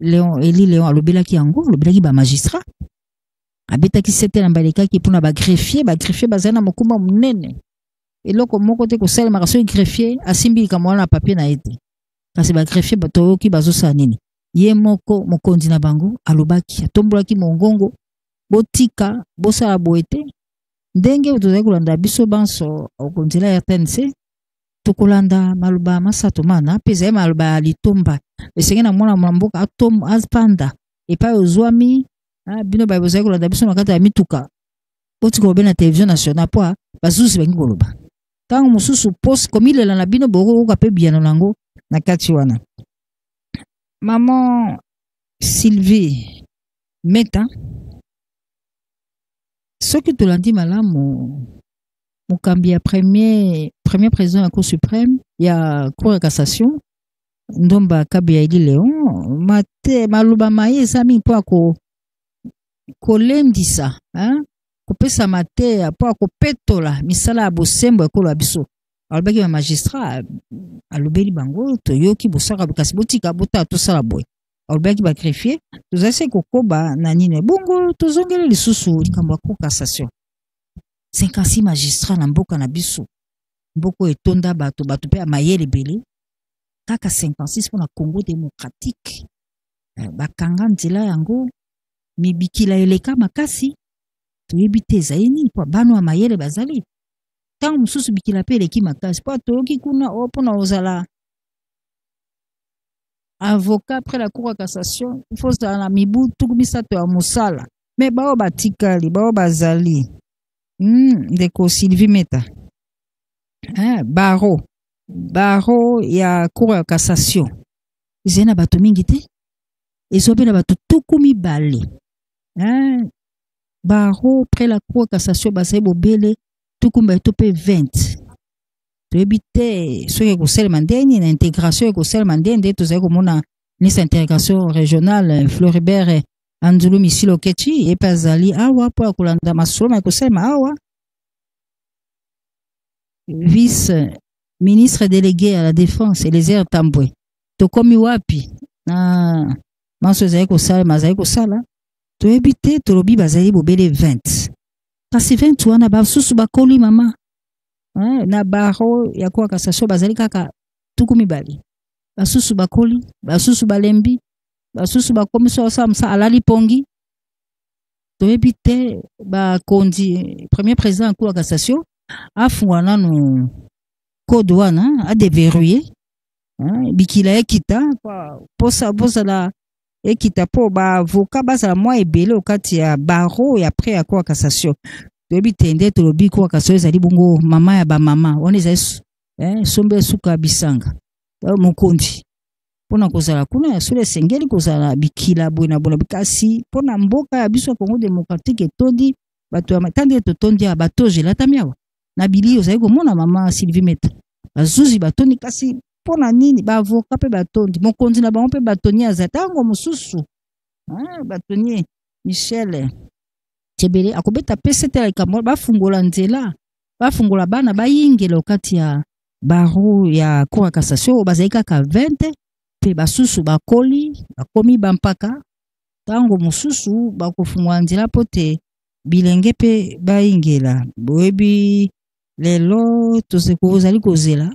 Eli Léon alobelaki yango alobelaki bamagistrat abetaki sete na balekaki mpona bagreffier bazali na mokumba monene eloko moko te kosalemaka soki greffier asimbi likambo wana na papier na ye te kasi bagreffier batoyoki bazosala nini ye moko mokonzi na bango alobaki atombolaki mongongo botika bosala boye te ndenge tozali kolanda biso banso okonzela ya RTNC tokolanda maloba masato mana mpe ezali maloba ya litomba esenge na mwana mboka apanda epai ozwami bino baye bozali kolanda biso na kati ya mituka botika kobe na télévision nationale mpo bazuzi bangi koloba ntango mosusu posi komilela na bino bokokoka mpe biyano nango na kati wana maman Sylvie Meta soki tolandi malamu mokambi ya premier président ya Cour suprême ya Cour ya cassation Ndomba Kabeya Eli Léon mate maloba maye eza mingi mpo kolendisa kopesa mateya mpo akopetola misala ya bosembo ekolo ya biso alobaki bamagistrat alobeli bango toyoki bosaka kasi botika botala tosala boye alobaki bagreffier tozali se kokoba na nini bongo tozongeli lisusu likambo ya Cour cassation 56 magistrat na mboka na biso mboko etonda bato mpe ya mayele ebele kaka 56 mpona Congo démocratique bakanga nzela yango mibikila eleka makasi toyebi te ezali nini mpo bano ya mayele bazali ntango mosusu bikila mpe eleki makasi mpo toyoki kuna mpona ozala avocat après la cour ya cassation il faut ozala na mibu tuku misato ya mosala me bao batikali bao bazali ndeko Sylvie Meta baro ya cour ya cassation ezali na bato mingi te ezobe na bato tuku mibale baro après la cour ya cassation bazali bobele tuku mbato mpe 20 toyebi te soki ekosalema ndeni na intégration ekosalema ndeni tozali komona ministre intégration régionale Floribert Anzulu Misilo Kechi ye mpe azali awa mpo ya kolanda masolo ekosalema awa vice ministre délégué à la défense Eliezer Tambwe tokomi wapi na manso ezali kosalema azali kosala toyebi te tolobi bazali bobele 20 kasi 20 wana basusu bakoli mama na baro ya Cour ya cassation bazali kaka tuku mibali basusu bakoli basusu balembi basusu bakomi so samsa alali pongi toyebi te bakondi premier président ya Cour ya cassation afungwa nanu code wana adeverrouiller bikila ekita bozala ekita mpo baavocat bazala mwa ebele okati ya baro ya après ya Cour ya cassation toyebi te nde tolobi Cour ya cassation ezali bongo mama ya bamama wana ezali sombe esuka bisanga mokondi mpona kozala kuna ya solo esengeli kozala bikila boye na bona kasi mpona mboka ya biso ya Congo démocratique etondi bato ya matandi totondi ya bato gelatami awa na bili ozali komona mama Sylvie Meta bazuzi batondi kasi mpona nini baavoka mpe batondi mokonzi na bango mpe batoni aza ntango mosusu batoni Michel Tebele akobeta pese te likambo bafungola nzela bafungola bana bayingela okati ya baro ya Cour ya cassation bazali kaka 20 mpe basusu bakoli bakomi bampaka ntango mosusu bakofungola nzela mpo te bilenge mpe bayingela boyebi lelo ozali kozela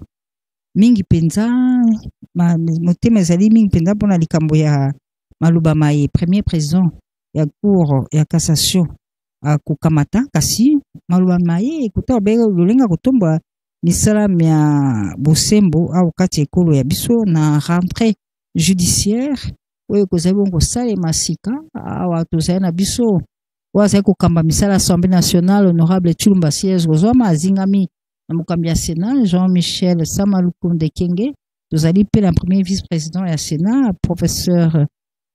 mingi penza motema ezali mingi penza mpona likambo ya Maloba Maye, premier président ya cour ya cassation akukamata kasi Maloba Maye ekuta obele lolenga kotomba misala ya bosembo au kati ekolo ya biso na rentrée judiciaire oyo kozali bongo salema sika awa tozali na biso oyo azali kokamba misala Assemblée nationale honorable Chilumba Siège kozwama azingami na mokambi ya Sénat Jean-Michel Samalukonde Kenge, tozali mpe na premier vice-président ya Sénat professeur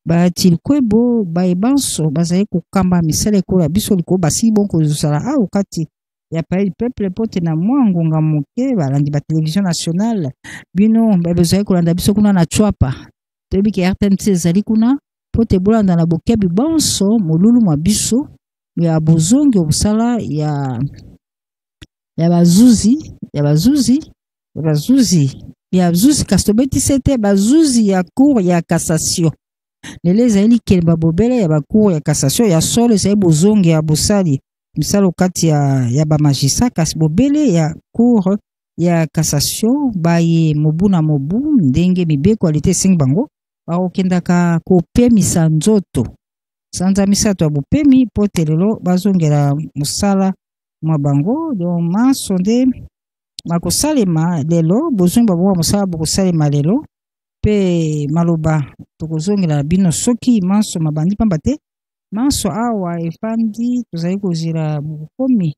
Batil Kwebo Baebanso bazali kokamba misala ekolo ya biso liko basi bongo kozala awa kati ya palais du peuple pote na mwa ngonga moke balandi ba télévision nationale bino bazali kolanda biso kuna na chwapa toyebi ke RTNC ezali kuna pote bolanda na bokebi bonso molulu mwa biso ya bozongi obusala ya bazuzi kasi tobeti sete bazuzi ya cour ya cassation lelo ezali kelemba bobele ya bacour ya cassation ya solo ezali bozongi ya bosali misalo kati ya bamagistrat kasi bobele ya cour ya cassation baye mobu na mobu ndenge mibeko alite esengi bango bakokendaka kopemisa nzoto sanza misato ya bopemi pote lelo bazongela mosala mwa bango don manso nde bakosalema lelo bozongi babonga mosala bokosalema lelo mpe maloba tokozongela bino soki manso mabandi pamba te manso awa efandi tozali kozela bokomi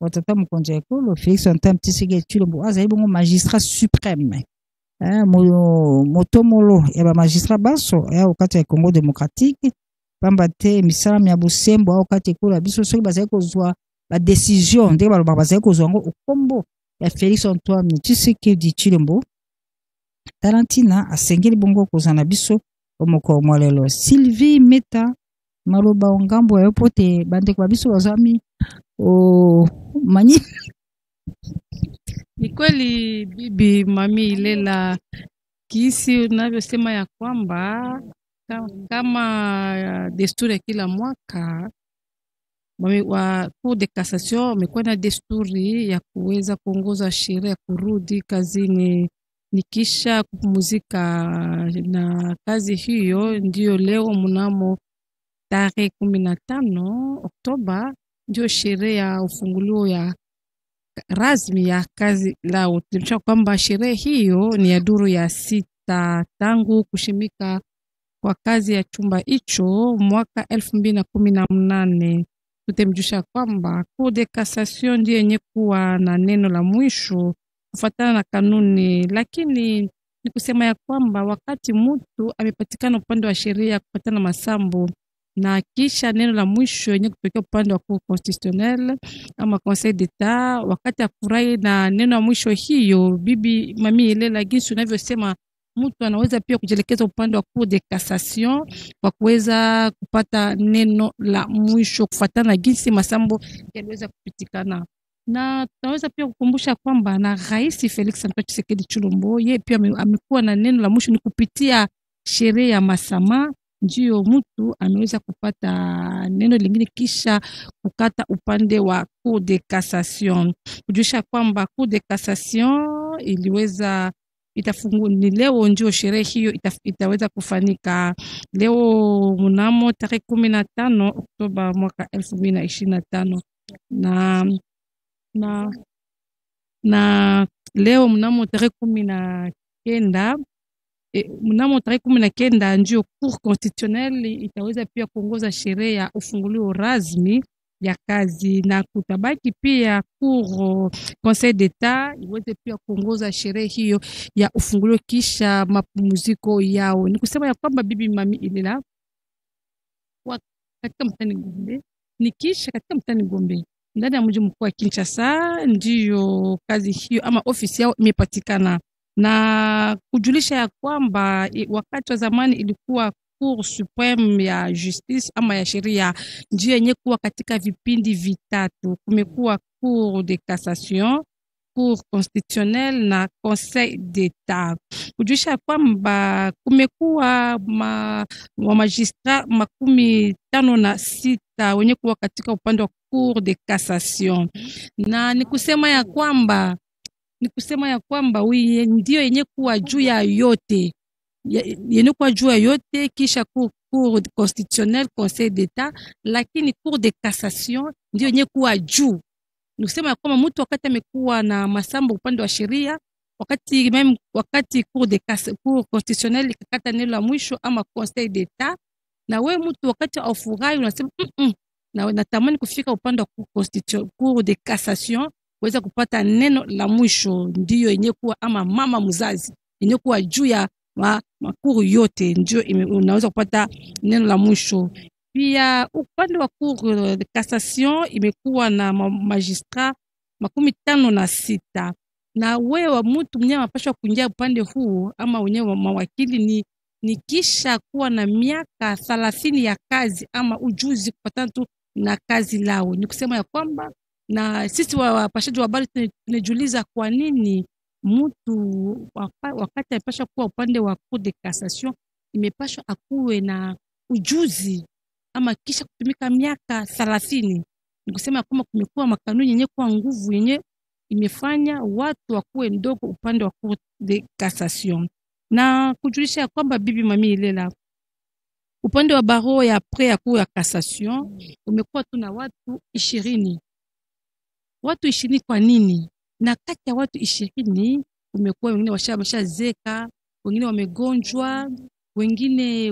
watata mokonzi ya ekolo Félix Antoine Tshisekedi Tshilombo azali bongo magistrat suprême motomolo ya bamagistrat baso ya okati ya Congo démocratique pamba te misala ya bosembo ya okati ekolo ya biso soki bazali kozwa badécision ndenge balobaka bazali kozwa yango okombo ya Félix Antoine Tshisekedi Tshilombo talantina asengeli bongo kozala na biso omoko mwa lelo Sylvie Meta maloba ongambo ya pote bandeko ba biso bazami manyi. Ni kweli bibi mami Ilela, kisi unavyosema ya kwamba kama desturi ya kila mwaka wa Cour de Cassation wamekuwa na desturi ya kuweza kuongoza sheria ya kurudi kazini nikisha kupumzika, na kazi hiyo ndio leo mnamo tarehe 15 Oktoba ndio sherehe ya ufunguliwa ya rasmi ya kazi lao. Tulimsha kwamba sherehe hiyo ni ya duru ya 6 tangu kushimika kwa kazi ya chumba hicho mwaka 2018. Tutemjusha kwamba Cour de Cassation ndiye yenye kuwa na neno la mwisho kufuatana na kanuni, lakini ni kusema ya kwamba wakati mtu amepatikana upande wa sheria kufuatana na masambo na kisha neno la mwisho yenye kutokea upande wa Cour constitutionnelle ama Conseil d'Etat, wakati afurahi na neno la mwisho hiyo, bibi mami Ilela, jinsi unavyosema, mtu anaweza pia kujelekeza upande wa Cour de Cassation kwa kuweza kupata neno la mwisho kufuatana na jinsi masambo yaliweza kupitikana. Na tunaweza pia kukumbusha kwamba na Rais Felix Antoine Tshisekedi Tshilombo yeye pia amekuwa na neno la mwisho, ni kupitia sherehe ya masama ndio mtu ameweza kupata neno lingine kisha kukata upande wa Cour de Cassation. Kujusha kwamba Cour de Cassation iliweza ni leo ndio sherehe hiyo itaweza kufanyika leo mnamo tarehe 15 Oktoba mwaka 2025 na leo mnamo tarehe 19 mnamo tarehe 19 ndio Cour constitutionnelle itaweza pia kuongoza sherehe ya ufungulio rasmi ya kazi, na kutabaki pia Cour Conseil d'Etat iweze pia kuongoza sherehe hiyo ya ufungulio kisha mapumziko yao. Ni kusema ya kwamba bibi mami Ilela katika mtani Gombe nikisha katika mtani Gombe ndani ya mji mkuu wa Kinshasa ndio kazi hiyo ama ofisi yao imepatikana, na kujulisha ya kwamba wakati wa zamani ilikuwa Cour supreme ya justice ama ya sheria ndio yenye kuwa katika vipindi vitatu. Kumekuwa Cour de Cassation, Cour constitutionnelle na Conseil d'Etat. Kujulisha kwamba kumekuwa wa magistrat 56 wenye kuwa katika upande wa Cour de Cassation, na ni kusema ya kwamba ni kusema ya kwamba ndio yenye kuwa juu ya yote, yenye kuwa juu ya yote, kisha cour constitutionnelle, conseil d'etat, lakini cour de cassation ndio yenye kuwa juu. Ni kusema ya kwamba mtu wakati amekuwa na masambo upande wa sheria, wakati cour constitutionnelle ikakata neno la mwisho ama conseil d'etat, na we mtu wakati aufurahi unasema na natamani kufika upande wa cour de cassation kuweza kupata neno la mwisho, ndio yenye kuwa ama mama mzazi yenye kuwa juu ya makuru yote, ndio unaweza kupata neno la mwisho. Pia upande wa cour de cassation imekuwa na magistrat 56, na wewe mtu mwenyewe anapaswa kuingia upande huu ama wenyewe mawakili ni kisha kuwa na miaka 30 ya kazi ama ujuzi kupatana tu na kazi lao. Ni kusema ya kwamba, na sisi wapashaji wa habari tunajiuliza kwa nini mtu wakati anapaswa kuwa upande wa cour de cassation imepaswa akuwe na ujuzi ama kisha kutumika miaka 30. Ni kusema kwamba kumekuwa makanuni yenye kwa nguvu yenye imefanya watu wakuwe ndogo upande wa cour de cassation. Na kujulisha kwamba bibi Mami Ilela, upande wa baro ya pre ya cour ya cassation umekuwa tuna watu 20. Watu 20 kwa nini? Na kati ya watu 20 umekuwa wengine washazeka, wengine wamegonjwa, wengine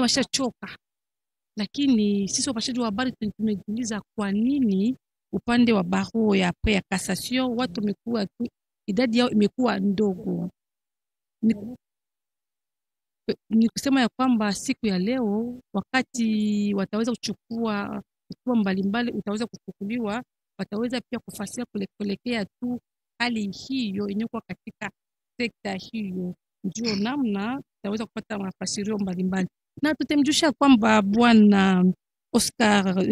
washachoka. Lakini sisi wapashaji wa habari tumejiuliza kwa nini upande wa baro ya pre ya cassation watu wamekuwa tu, idadi yao imekuwa ndogo. Ni kusema ya kwamba siku ya leo wakati wataweza kuchukua hatua mbalimbali utaweza kuchukuliwa, wataweza pia kufasiria kuelekea tu hali hiyo inayokuwa katika sekta hiyo, ndio namna tutaweza kupata mafasirio mbalimbali. Na tutemjusha kwamba bwana Oscar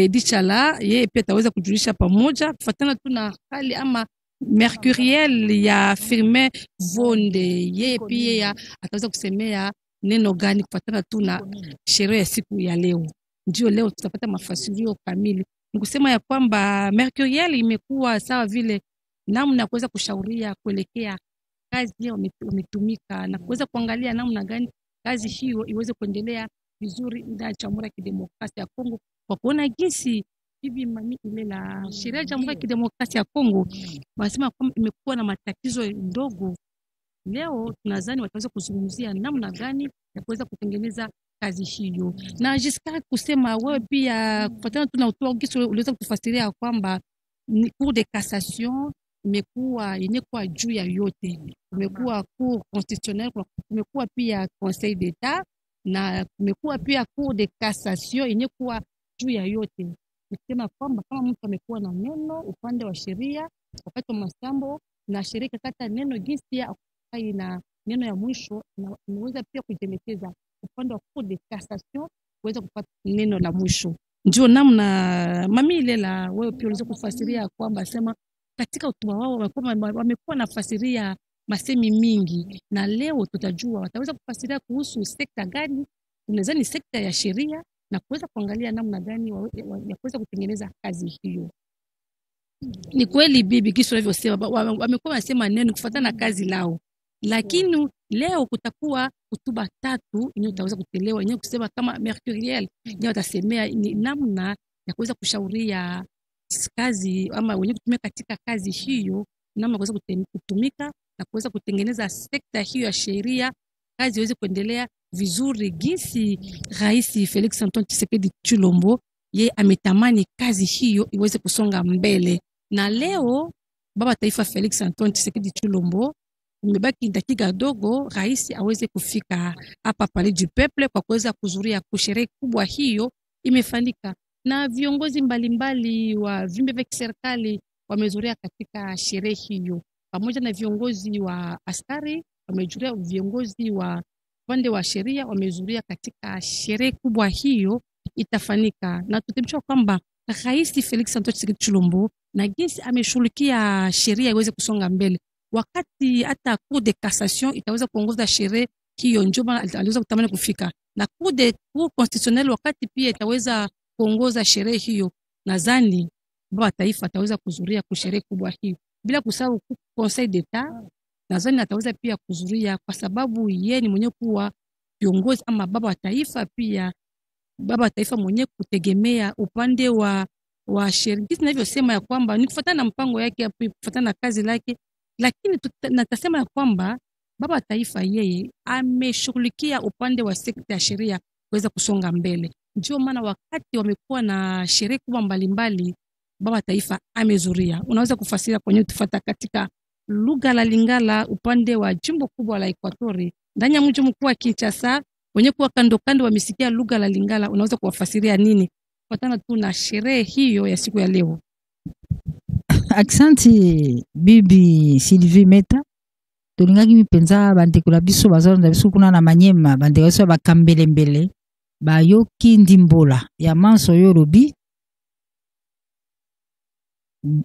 Dichala yeye pia ataweza kujulisha pamoja kufuatana tu na hali ama Mercuriel ya Firmin Vonde, yeye pia ataweza kusemea neno gani kufuatana tu na sherehe ya siku ya leo. Ndio leo tutapata mafasirio kamili. Nikusema ya kwamba Mercuriel imekuwa sawa vile namna ya kuweza kushauria kuelekea kazi hiyo umetumika na kuweza kuangalia namna gani kazi hiyo iweze kuendelea vizuri ndani ya Jamhuri ya Kidemokrasia ya Kongo, kwa kuona jinsi bibi Mami Ilela sheria ya Jamhuri ya Kidemokrasia ya Kongo wanasema kwamba imekuwa na matatizo ndogo. Leo tunadhani wataweza kuzungumzia namna gani ya kuweza kutengeneza kazi hiyo. Na jiskari kusema wewe pia kufuatana tuna utoa kisu uliweza kutufasiria kwamba cour de cassation imekuwa yenye kwa juu ya yote, imekuwa cour constitutionnelle, imekuwa pia conseil d'etat, na imekuwa pia cour de cassation yenye kwa juu ya yote. Nikisema kwamba kama mtu amekuwa na neno upande wa sheria wakati wa masambo na sheria kata neno jinsi ya na neno ya mwisho, na inaweza pia kujelekeza upande wa cour de cassation kuweza kupata neno la mwisho. Ndio namna Mami Ilela wewe pia unaweza kufasiria kwamba sema katika hotuba wao wamekuwa nafasiria masemi mingi, na leo tutajua wataweza kufasiria kuhusu sekta gani. Unaweza ni sekta ya sheria na kuweza kuangalia namna gani ya kuweza kutengeneza kazi hiyo. Ni kweli bibi kisu alivyosema, wamekuwa wanasema neno kufuatana na kazi lao, lakini leo kutakuwa hotuba 3 yenye utaweza kutelewa, yenye kusema kama Mercuriel yenye watasemea ni namna ya kuweza kushauria kazi ama wenye kutumia katika kazi hiyo, namna kuweza kutumika na kuweza kutengeneza sekta hiyo ya sheria, kazi iweze kuendelea vizuri jinsi Rais Felix Antoine Tshisekedi Tshilombo ye ametamani kazi hiyo iweze kusonga mbele. Na leo baba taifa Felix Antoine Tshisekedi Tshilombo umebaki dakika dogo rais aweze kufika hapa Palais du Peuple kwa kuweza kuzuria kusherehe kubwa hiyo imefanyika, na viongozi mbalimbali wa vyombo vya serikali wamezuria katika sherehe hiyo, pamoja na viongozi wa askari wamezuria, viongozi wa upande wa sheria wamezuria katika sherehe kubwa hiyo itafanyika. Na tutemshwa kwamba Rais Felix Antoine Tshisekedi Tshilombo na jinsi ameshughulikia sheria iweze kusonga mbele, wakati hata cour de cassation itaweza kuongoza sherehe hiyo, ndio aliweza kutamani kufika, na cour constitutionnelle wakati pia itaweza kuongoza sherehe hiyo, nadhani baba taifa ataweza kuzuria kusherehe kubwa hiyo. bila kusahau Conseil d'Etat. Nadhani ataweza pia kuzuria kwa sababu yeye ni mwenye kuwa kiongozi ama baba wa taifa, pia baba wa taifa mwenye kutegemea upande wa sheria. Ninavyosema ya kwamba ni kufuatana na mpango yake, kufuatana na kazi lake, lakini natasema ya kwamba baba wa taifa yeye ameshughulikia upande wa sekta ya sheria kuweza kusonga mbele. Ndio maana wakati wamekuwa na sherehe kubwa mbalimbali, baba wa taifa amezuria. Unaweza kufasiria kwenye tufuata katika lugha la Lingala upande wa jimbo kubwa la Ekwatori ndani ya mji mkuu wa Kinshasa, wenye kuwa kando kando wamesikia lugha la Lingala, unaweza kuwafasiria nini kufuatana tu na sherehe hiyo ya siku ya leo? Aksanti bibi Sylvie Meta. Tulingaki mipenza bandekula biso bazalonda biso kuna na Manyema, bandekula biso bakambele mbele bayoki ndimbola ya manso yorobi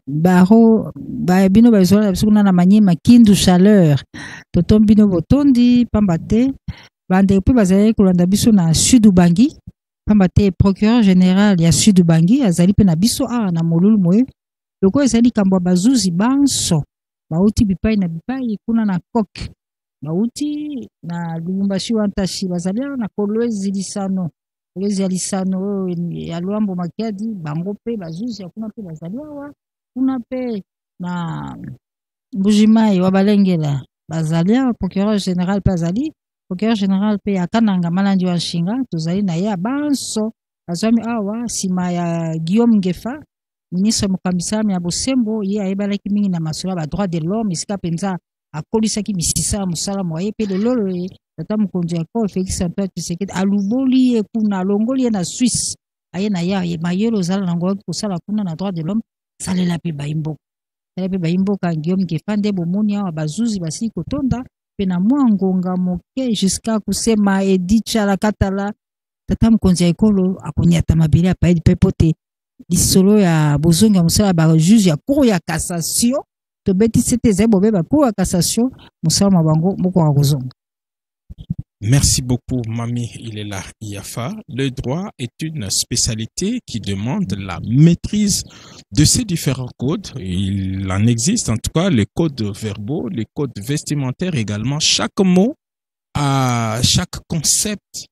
baro bino bazalonda biso kuna na Manyema Kindu Chaleur totombino botondi pambate bandeko pe bazali kolanda biso na Sud Ubangi pambate procureur général ya Sud Ubangi azali pe na biso na molulu moye loko ezali kambo bazuzi banso bauti bipai na bipai kuna na kok bauti na Lubumbashi wantashi bazali na kolwezi lisano ya lisano ya Luambo Makiadi bango pe bazuzi kuna pe bazali kuna pe na Mbujimai wa Balengela bazali procureur général pe azali procureur général pe akananga malandi wa Shinga tozali na ya banso bazami sima ya Guillaume Ngefa ministre mokambisami ya bosembo ye ayebalaki mingi na masolo ba droit de l'homme esika penza akolisaki misisa mosala moye pe lelo tata mokonzi ya ko Félix Antoine Tshisekedi aluboli ye kuna longoli ye na Suisse aye na ya mayelo zala na ngolo kosala kuna na droit de l'homme salela pe baimboka Guillaume Ngefa nde bomoni awa bazuzi basi kotonda pe na mwa ngonga moke jusqu'à kusema Edi Chala Katala tata mokonzi ya ekolo akonyata mabele apaidi pe pote lisolo ya bozonga musala ba juge ya cour ya cassation to beti c'était zebo beba cour ya cassation musala mabango moko wa bozonga. Merci beaucoup, Mami Ilela Yafa. Le droit est une spécialité qui demande la maîtrise de ces différents codes. Il en existe, en tout cas, les codes verbaux, les codes vestimentaires également. Chaque mot, chaque concept,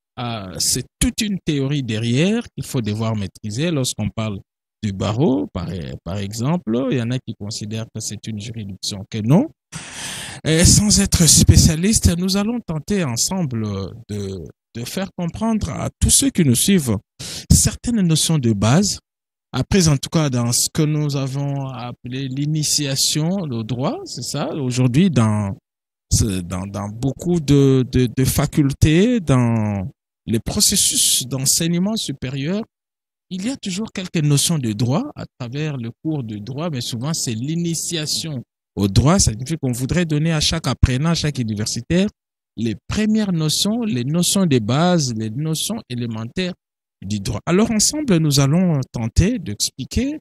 c'est toute une théorie derrière qu'il faut devoir maîtriser lorsqu'on parle du barreau, par exemple. Il y en a qui considèrent que c'est une juridiction que non. Et sans être spécialiste, nous allons tenter ensemble de faire comprendre à tous ceux qui nous suivent certaines notions de base. Après, en tout cas, dans ce que nous avons appelé l'initiation au droit, c'est ça, aujourd'hui, dans beaucoup de facultés, dans les processus d'enseignement supérieur, il y a toujours quelques notions de droit à travers le cours de droit, mais souvent c'est l'initiation au droit. Ça signifie qu'on voudrait donner à chaque apprenant, à chaque universitaire, les premières notions, les notions de base, les notions élémentaires du droit. Alors ensemble, nous allons tenter d'expliquer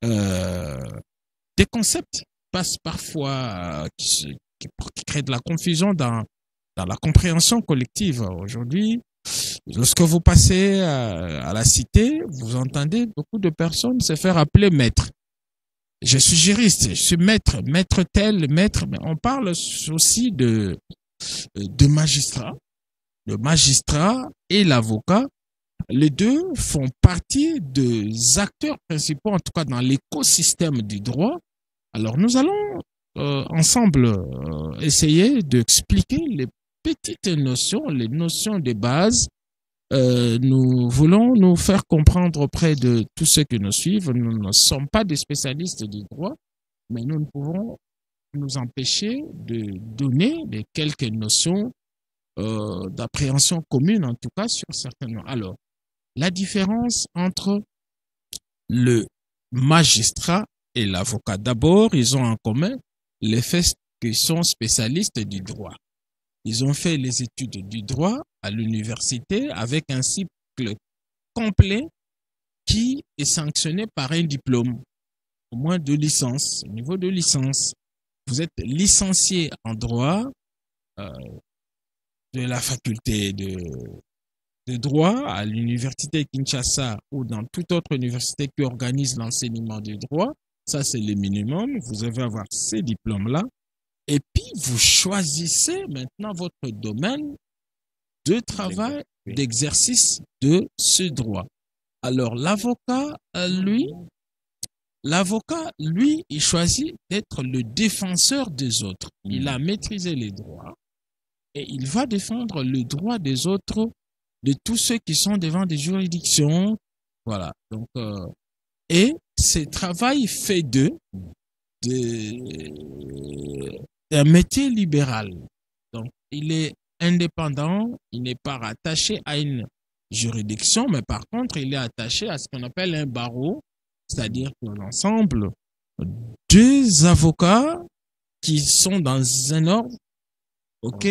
des concepts qui passent parfois, qui créent de la confusion dans la compréhension collective. Aujourd'hui, lorsque vous passez à la cité, vous entendez beaucoup de personnes se faire appeler maître. Je suis juriste, je suis maître tel, maître, mais on parle aussi de magistrat. Le magistrat et l'avocat, les deux font partie des acteurs principaux, en tout cas dans l'écosystème du droit. Alors nous allons ensemble essayer d'expliquer les petites notions, les notions de base. Nous voulons nous faire comprendre auprès de tous ceux qui nous suivent. Nous ne sommes pas des spécialistes du droit, mais nous ne pouvons nous empêcher de donner quelques notions d'appréhension commune, en tout cas sur certains. Alors, la différence entre le magistrat et l'avocat. D'abord, ils ont en commun le fait qu'ils sont spécialistes du droit. Ils ont fait les études du droit à l'université avec un cycle complet qui est sanctionné par un diplôme, au moins 2 licences. Au niveau de licence, vous êtes licencié en droit de la faculté de droit à l'université Kinshasa ou dans toute autre université qui organise l'enseignement du droit. Ça, c'est le minimum. Vous devez avoir ces diplômes-là. Et puis, vous choisissez maintenant votre domaine de travail, d'exercice de ce droit. Alors, l'avocat, lui, il choisit d'être le défenseur des autres. Il a maîtrisé les droits et il va défendre le droit des autres, de tous ceux qui sont devant des juridictions. Voilà. Donc, et ce travail fait un métier libéral. Donc, il est indépendant, il n'est pas rattaché à une juridiction, mais par contre, il est attaché à ce qu'on appelle un barreau, c'est-à-dire que l'ensemble deux avocats qui sont dans un ordre, ok,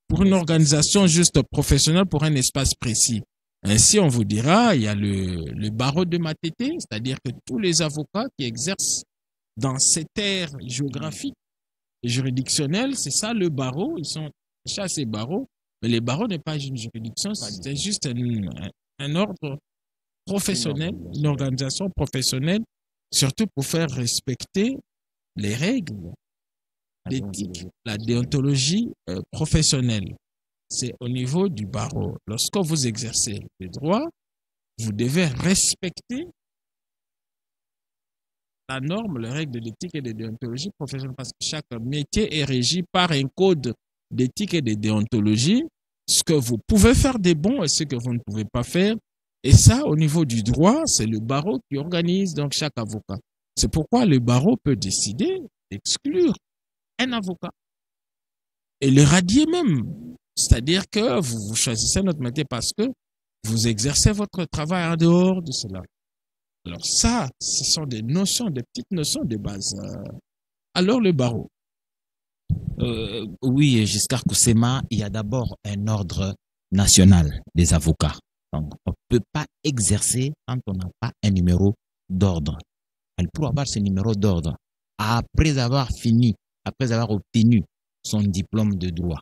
pour une organisation juste professionnelle, pour un espace précis. Ainsi, on vous dira, il y a le barreau de Matete, c'est-à-dire que tous les avocats qui exercent dans cette aire géographique et juridictionnelle, c'est ça le barreau, ils sont chassés barreaux, mais le barreau n'est pas une juridiction, c'est juste un ordre professionnel, une organisation professionnelle, surtout pour faire respecter les règles d'éthique, la déontologie professionnelle. C'est au niveau du barreau. Lorsque vous exercez le droit, vous devez respecter la norme, les règles de l'éthique et de déontologie professionnelle, parce que chaque métier est régi par un code d'éthique et de déontologie, ce que vous pouvez faire de bon et ce que vous ne pouvez pas faire. Et ça, au niveau du droit, c'est le barreau qui organise donc chaque avocat. C'est pourquoi le barreau peut décider d'exclure un avocat et le radier même. C'est-à-dire que vous choisissez notre métier parce que vous exercez votre travail en dehors de cela. Alors ça, ce sont des notions, des petites notions de base. Alors le barreau. Oui, Giscard Koussema, il y a d'abord un ordre national des avocats. Donc, on ne peut pas exercer quand on n'a pas un numéro d'ordre. Pour avoir ce numéro d'ordre, après avoir obtenu son diplôme de droit,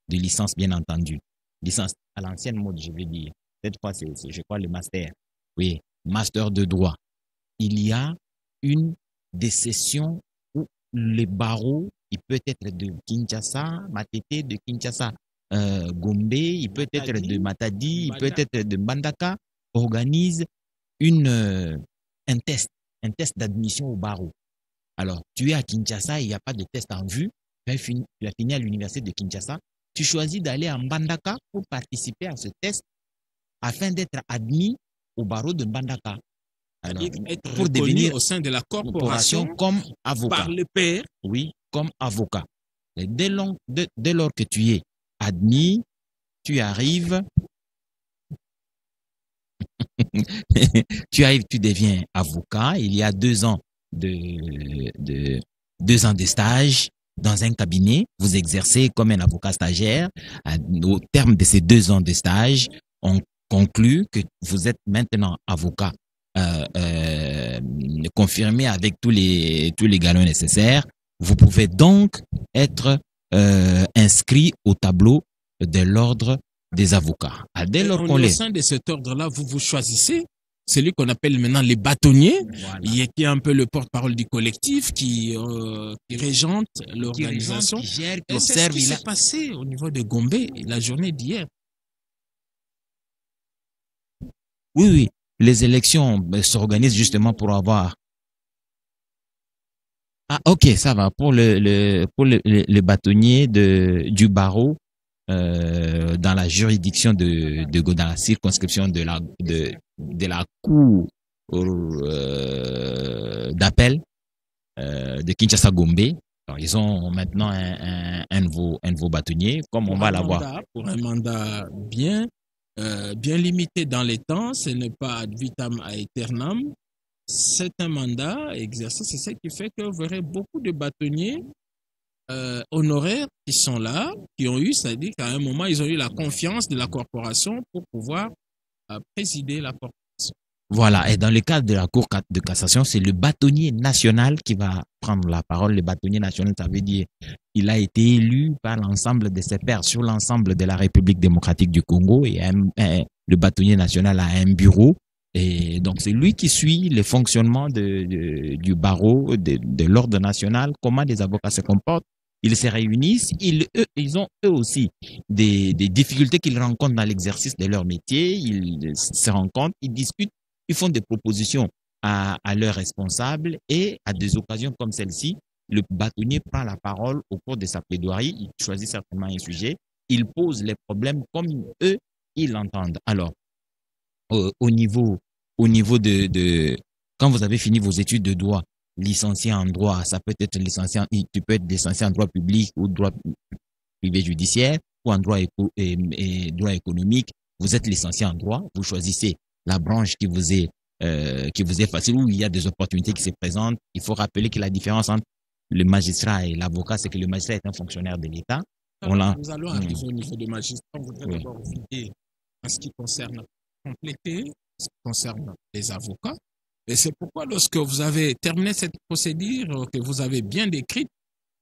de licence bien entendu, licence à l'ancienne mode, je vais dire. Cette fois, c'est, je crois, le master. Oui, master de droit. Il y a une des sessions où le barreau, il peut être de Kinshasa, Matete, de Kinshasa, Gombe, il peut être de Matadi, il peut être de Mbandaka, organise un test d'admission au barreau. Alors, tu es à Kinshasa, il n'y a pas de test en vue, tu as fini à l'université de Kinshasa, tu choisis d'aller à Mbandaka pour participer à ce test afin d'être admis au barreau de Mbandaka. Alors, pour devenir au sein de la corporation comme avocat. Par le père. Oui, comme avocat. Et dès lors que tu es admis, tu arrives, tu deviens avocat. Il y a 2 ans de stage dans un cabinet. Vous exercez comme un avocat stagiaire. Au terme de ces 2 ans de stage, on conclut que vous êtes maintenant avocat confirmé avec tous les galons nécessaires. Vous pouvez donc être inscrit au tableau de l'ordre des avocats. Dès lors au sein de cet ordre-là, vous choisissez celui qu'on appelle maintenant les bâtonniers, voilà. Qui est un peu le porte-parole du collectif, qui régente l'organisation. Qui gère, qui observe. C'est ce qui s'est passé au niveau de Gombe la journée d'hier. Oui. Les élections s'organisent justement pour avoir... Ah, ok, ça va. Pour le bâtonnier du barreau, dans la juridiction dans la circonscription de la cour d'appel de Kinshasa Gombe. Alors, ils ont maintenant un nouveau bâtonnier, comme on va l'avoir. Pour un mandat bien limité dans les temps, ce n'est pas ad vitam aeternam. C'est un mandat exercé, c'est ce qui fait que vous verrez beaucoup de bâtonniers honoraires qui sont là, qui ont eu, c'est-à-dire qu'à un moment, ils ont eu la confiance de la corporation pour pouvoir présider la corporation. Voilà, et dans le cadre de la Cour de cassation, c'est le bâtonnier national qui va prendre la parole. Le bâtonnier national, ça veut dire il a été élu par l'ensemble de ses pairs sur l'ensemble de la République démocratique du Congo, et le bâtonnier national a un bureau Et donc, c'est lui qui suit le fonctionnement du barreau, de l'ordre national, comment les avocats se comportent. Ils se réunissent, ils ont eux aussi des difficultés qu'ils rencontrent dans l'exercice de leur métier. Ils se rencontrent, ils discutent, ils font des propositions à leurs responsables et à des occasions comme celle-ci, le bâtonnier prend la parole au cours de sa plaidoirie, il choisit certainement un sujet, il pose les problèmes comme eux, ils l'entendent. Alors, au niveau quand vous avez fini vos études de droit, licencié en droit, ça peut être tu peux être licencié en droit public ou droit privé judiciaire ou en droit droit économique. Vous êtes licencié en droit, vous choisissez la branche qui vous est facile, où il y a des opportunités qui se présentent. Il faut rappeler que la différence entre le magistrat et l'avocat, c'est que le magistrat est un fonctionnaire de l'État. Nous allons arriver au niveau des magistrats. On voudrait d'abord vider en ce qui concerne compléter, ce qui concerne les avocats. Et c'est pourquoi lorsque vous avez terminé cette procédure que vous avez bien décrite,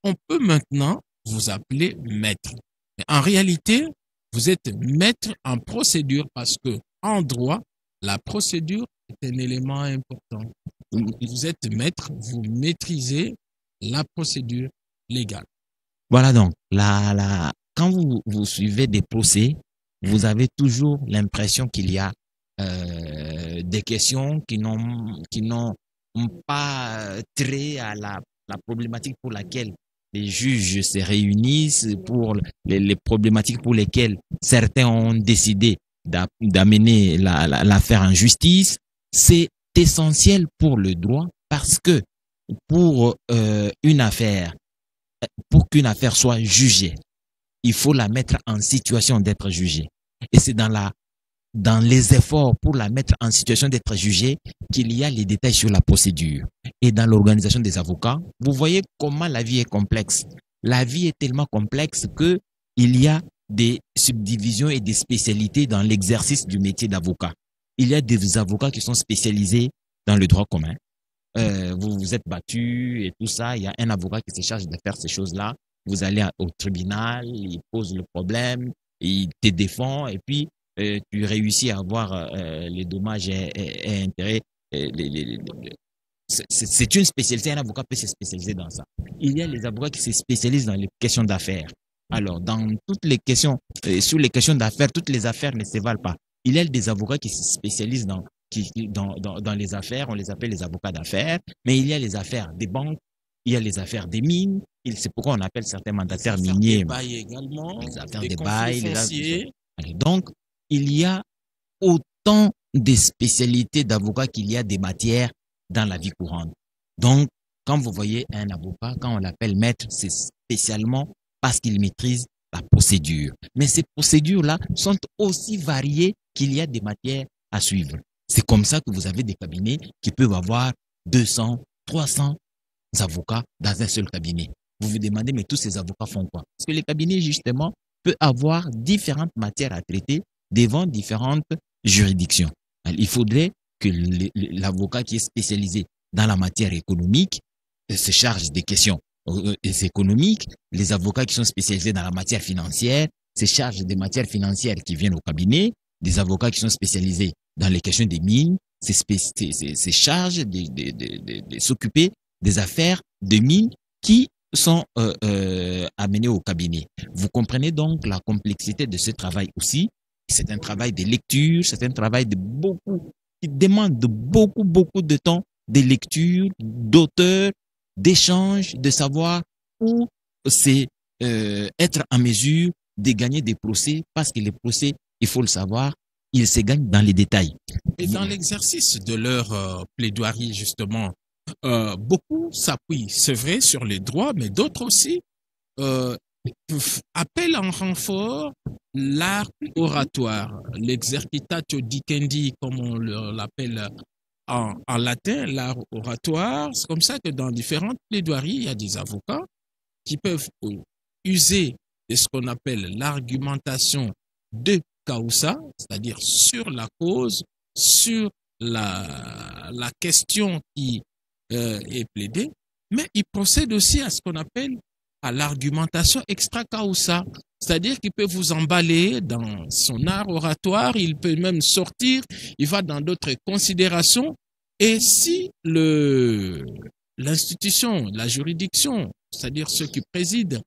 on peut maintenant vous appeler maître. Mais en réalité, vous êtes maître en procédure parce que en droit, la procédure est un élément important. Vous êtes maître, vous maîtrisez la procédure légale. Voilà donc, quand vous suivez des procès, vous avez toujours l'impression qu'il y a des questions qui n'ont pas trait à la problématique pour laquelle les juges se réunissent, pour les problématiques pour lesquelles certains ont décidé d'amener l'affaire en justice. C'est essentiel pour le droit parce que pour qu'une affaire soit jugée, il faut la mettre en situation d'être jugée. Et c'est dans les efforts pour la mettre en situation d'être jugée qu'il y a les détails sur la procédure. Et dans l'organisation des avocats, vous voyez comment la vie est complexe. La vie est tellement complexe que il y a des subdivisions et des spécialités dans l'exercice du métier d'avocat. Il y a des avocats qui sont spécialisés dans le droit commun. Vous vous êtes battu et tout ça. Il y a un avocat qui se charge de faire ces choses-là. Vous allez au tribunal, il pose le problème, il te défend et puis tu réussis à avoir les dommages et intérêts. C'est une spécialité, un avocat peut se spécialiser dans ça. Il y a les avocats qui se spécialisent dans les questions d'affaires. Alors, dans toutes les questions, sur les questions d'affaires, toutes les affaires ne se valent pas. Il y a des avocats qui se spécialisent dans les affaires, on les appelle les avocats d'affaires, mais il y a les affaires des banques, il y a les affaires des mines, c'est pourquoi on appelle certains mandataires miniers. Des bails également, les affaires des des bails. fonciers. Donc, il y a autant de spécialités d'avocats qu'il y a des matières dans la vie courante. Donc, quand vous voyez un avocat, quand on l'appelle maître, c'est spécialement parce qu'il maîtrise la procédure. Mais ces procédures-là sont aussi variées qu'il y a des matières à suivre. C'est comme ça que vous avez des cabinets qui peuvent avoir 200, 300 avocats dans un seul cabinet. Vous vous demandez, mais tous ces avocats font quoi? Parce que les cabinets, justement, peuvent avoir différentes matières à traiter devant différentes juridictions. Alors, il faudrait que l'avocat qui est spécialisé dans la matière économique se charge des questions économiques. Les avocats qui sont spécialisés dans la matière financière se chargent des matières financières qui viennent au cabinet. Des avocats qui sont spécialisés dans les questions des mines se chargent de s'occuper des affaires de mines qui sont amenées au cabinet. Vous comprenez donc la complexité de ce travail aussi. C'est un travail de lecture, c'est un travail qui demande beaucoup de temps de lecture, d'auteur, d'échange, de savoir où c'est être en mesure de gagner des procès, parce que les procès, il faut le savoir, ils se gagnent dans les détails. Et dans l'exercice de leur plaidoirie, justement, beaucoup s'appuient, c'est vrai, sur les droits, mais d'autres aussi appellent en renfort l'art oratoire, l'exercitatio dicendi, comme on l'appelle en latin, l'art oratoire. C'est comme ça que dans différentes plaidoiries, il y a des avocats qui peuvent user de ce qu'on appelle l'argumentation de causa, c'est-à-dire sur la cause, sur la question qui est plaidée, mais ils procèdent aussi à ce qu'on appelle à l'argumentation extra causa, C'est-à-dire qu'il peut vous emballer dans son art oratoire, il peut même sortir, il va dans d'autres considérations. Et si l'institution, la juridiction, c'est-à-dire ceux qui président,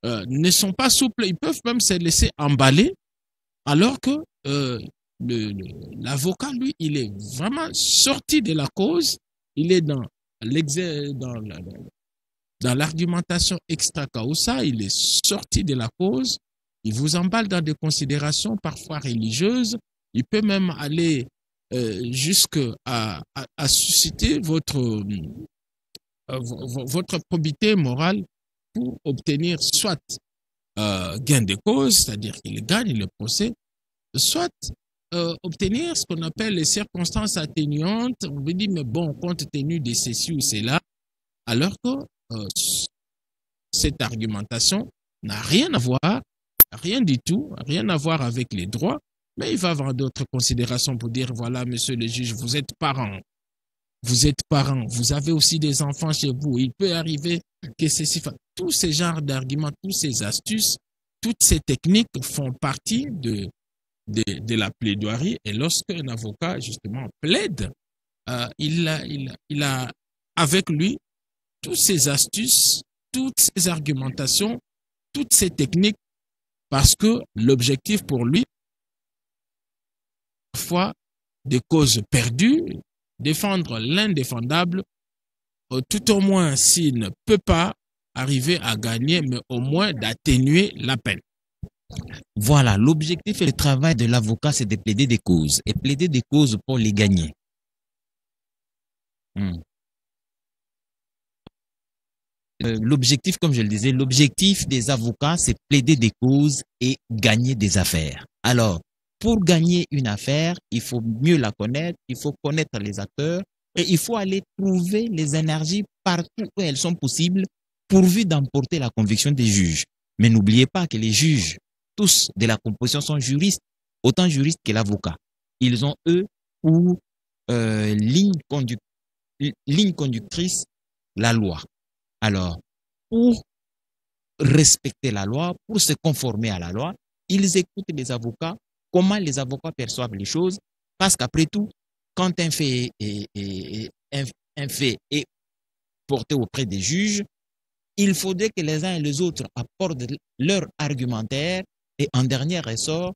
ne sont pas souples, ils peuvent même se laisser emballer, alors que l'avocat, lui, il est vraiment sorti de la cause, il est dans l'argumentation extra causa, il est sorti de la cause, il vous emballe dans des considérations parfois religieuses, il peut même aller jusqu'à susciter votre probité morale pour obtenir soit gain de cause, c'est-à-dire qu'il gagne le procès, soit obtenir ce qu'on appelle les circonstances atténuantes. On veut dire, mais bon, compte tenu de ceci ou cela, alors que cette argumentation n'a rien à voir, rien du tout, rien à voir avec les droits, mais il va avoir d'autres considérations pour dire, voilà, monsieur le juge, vous êtes parent, vous avez aussi des enfants chez vous, il peut arriver que ceci, tous ces genres d'arguments, toutes ces astuces, toutes ces techniques font partie de la plaidoirie, et lorsqu'un avocat, justement, plaide, il a avec lui toutes ces astuces, toutes ces argumentations, toutes ces techniques, parce que l'objectif pour lui, parfois, des causes perdues, défendre l'indéfendable, tout au moins s'il ne peut pas arriver à gagner, mais au moins d'atténuer la peine. Voilà, l'objectif et le travail de l'avocat, c'est de plaider des causes, et plaider des causes pour les gagner. L'objectif, comme je le disais, l'objectif des avocats, c'est plaider des causes et gagner des affaires. Alors, pour gagner une affaire, il faut mieux la connaître, il faut connaître les acteurs et il faut aller trouver les énergies partout où elles sont possibles pourvu d'emporter la conviction des juges. Mais n'oubliez pas que les juges, tous de la composition, sont juristes, autant juristes que l'avocat. Ils ont, eux, pour ligne conductrice, la loi. Alors, pour respecter la loi, pour se conformer à la loi, ils écoutent les avocats, comment les avocats perçoivent les choses, parce qu'après tout, quand un fait est porté auprès des juges, il faudrait que les uns et les autres apportent leur argumentaire et en dernier ressort,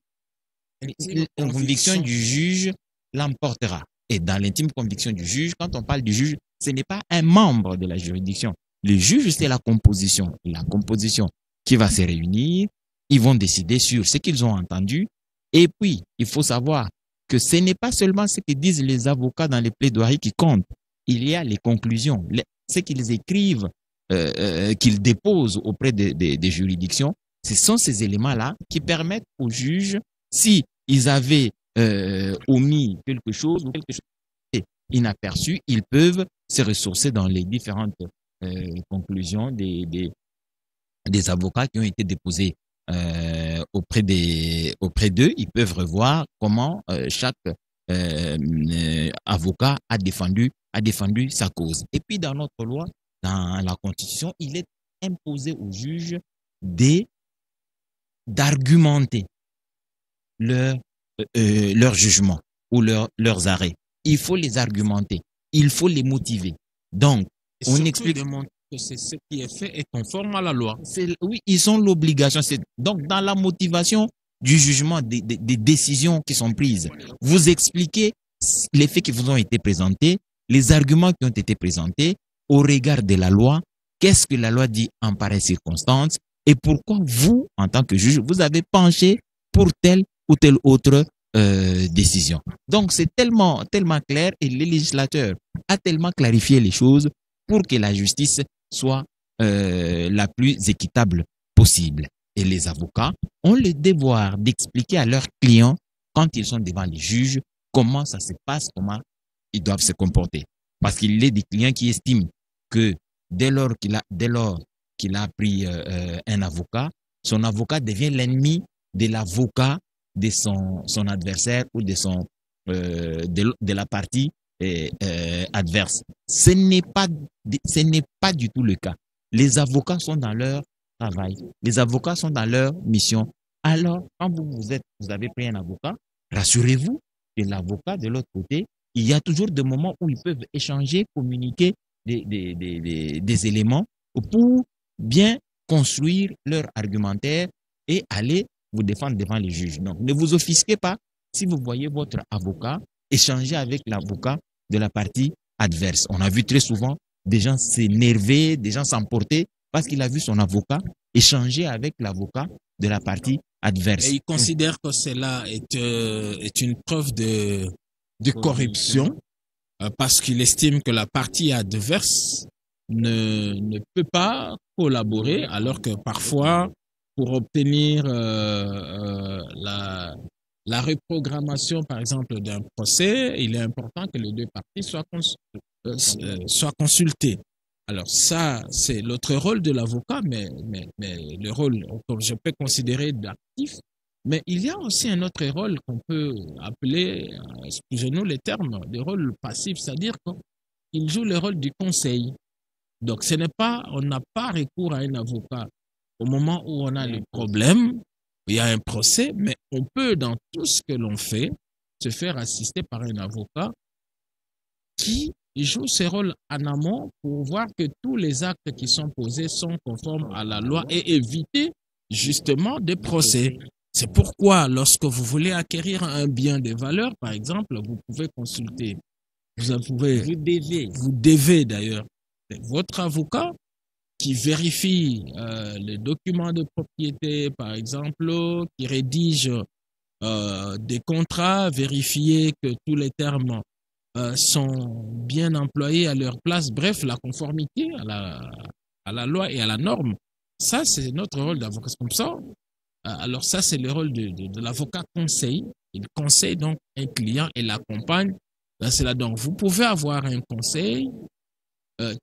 la conviction du juge l'emportera. Et dans l'intime conviction du juge, quand on parle du juge, ce n'est pas un membre de la juridiction. Le juge, c'est la composition. La composition qui va se réunir, ils vont décider sur ce qu'ils ont entendu. Et puis, il faut savoir que ce n'est pas seulement ce que disent les avocats dans les plaidoiries qui comptent. Il y a les conclusions, ce qu'ils écrivent, qu'ils déposent auprès des juridictions. Ce sont ces éléments-là qui permettent aux juges, si ils avaient omis quelque chose ou quelque chose inaperçu, ils peuvent se ressourcer dans les différentes conclusions des avocats qui ont été déposés auprès d'eux. Ils peuvent revoir comment chaque avocat a défendu sa cause. Et puis dans notre loi, dans la Constitution, il est imposé aux juges d'argumenter leur jugement ou leurs arrêts. Il faut les argumenter, il faut les motiver. Donc, on explique que c'est ce qui est fait est conforme à la loi. Oui, ils ont l'obligation. Donc, dans la motivation du jugement, des décisions qui sont prises, vous expliquez les faits qui vous ont été présentés, les arguments qui ont été présentés au regard de la loi, qu'est-ce que la loi dit en pareille circonstance et pourquoi vous, en tant que juge, vous avez penché pour telle ou telle autre décision. Donc, c'est tellement clair et le législateur a tellement clarifié les choses pour que la justice soit la plus équitable possible. Et les avocats ont le devoir d'expliquer à leurs clients, quand ils sont devant les juges, comment ça se passe, comment ils doivent se comporter. Parce qu'il y a des clients qui estiment que dès lors qu'il a pris un avocat, son avocat devient l'ennemi de l'avocat de son adversaire ou de la partie adverse. Ce n'est pas du tout le cas. Les avocats sont dans leur travail. Les avocats sont dans leur mission. Alors, quand vous avez pris un avocat, rassurez-vous que l'avocat de l'autre côté, il y a toujours des moments où ils peuvent échanger, communiquer des éléments pour bien construire leur argumentaire et aller vous défendre devant les juges. Donc, ne vous offusquez pas si vous voyez votre avocat échanger avec l'avocat de la partie adverse. On a vu très souvent des gens s'énerver, des gens s'emporter parce qu'il a vu son avocat échanger avec l'avocat de la partie adverse. Et il considère que cela est une preuve de corruption parce qu'il estime que la partie adverse ne peut pas collaborer, alors que parfois, pour obtenir la reprogrammation, par exemple, d'un procès, il est important que les deux parties soient consultées. Alors ça, c'est l'autre rôle de l'avocat, mais le rôle, comme je peux considérer, d'actif. Mais il y a aussi un autre rôle qu'on peut appeler, excusez-nous les termes, le rôle passif, c'est-à-dire qu'il joue le rôle du conseil. Donc ce n'est pas, on n'a pas recours à un avocat au moment où on a le problème, il y a un procès, mais on peut, dans tout ce que l'on fait, se faire assister par un avocat qui joue ce rôle en amont pour voir que tous les actes qui sont posés sont conformes à la loi et éviter justement des procès. C'est pourquoi, lorsque vous voulez acquérir un bien de valeur, par exemple, vous pouvez consulter, vous devez d'ailleurs, votre avocat qui vérifie les documents de propriété, par exemple, qui rédige des contrats, vérifier que tous les termes sont bien employés à leur place, bref, la conformité à la loi et à la norme. Ça, c'est notre rôle d'avocat. C'est comme ça. Alors ça, c'est le rôle de l'avocat conseil. Il conseille donc un client et l'accompagne dans cela. Donc, vous pouvez avoir un conseil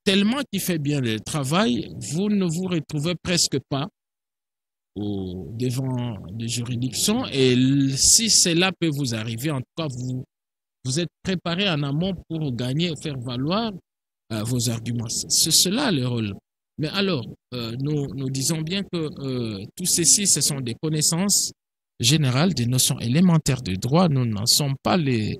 tellement qu'il fait bien le travail, vous ne vous retrouvez presque pas devant des juridictions. Et si cela peut vous arriver, en tout cas, vous êtes préparé en amont pour gagner et faire valoir vos arguments. C'est cela le rôle. Mais alors, nous disons bien que tout ceci, ce sont des connaissances générales, des notions élémentaires de droit. Nous n'en sommes pas les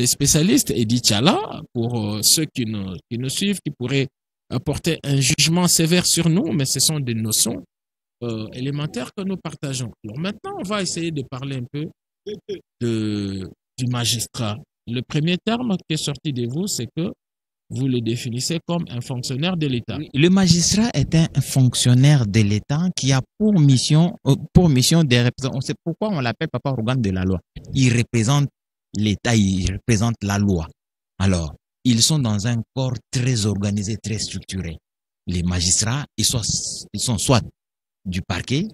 spécialistes. Et dit là, pour ceux qui nous suivent, qui pourraient apporter un jugement sévère sur nous, mais ce sont des notions élémentaires que nous partageons. Alors maintenant, on va essayer de parler un peu du magistrat. Le premier terme qui est sorti de vous, c'est que vous le définissez comme un fonctionnaire de l'État. Le magistrat est un fonctionnaire de l'État qui a pour mission de représenter. C'est pourquoi on l'appelle papa organe de la loi. Il représente l'État, il représente la loi. Alors, ils sont dans un corps très organisé, très structuré. Les magistrats, ils sont soit du parquet,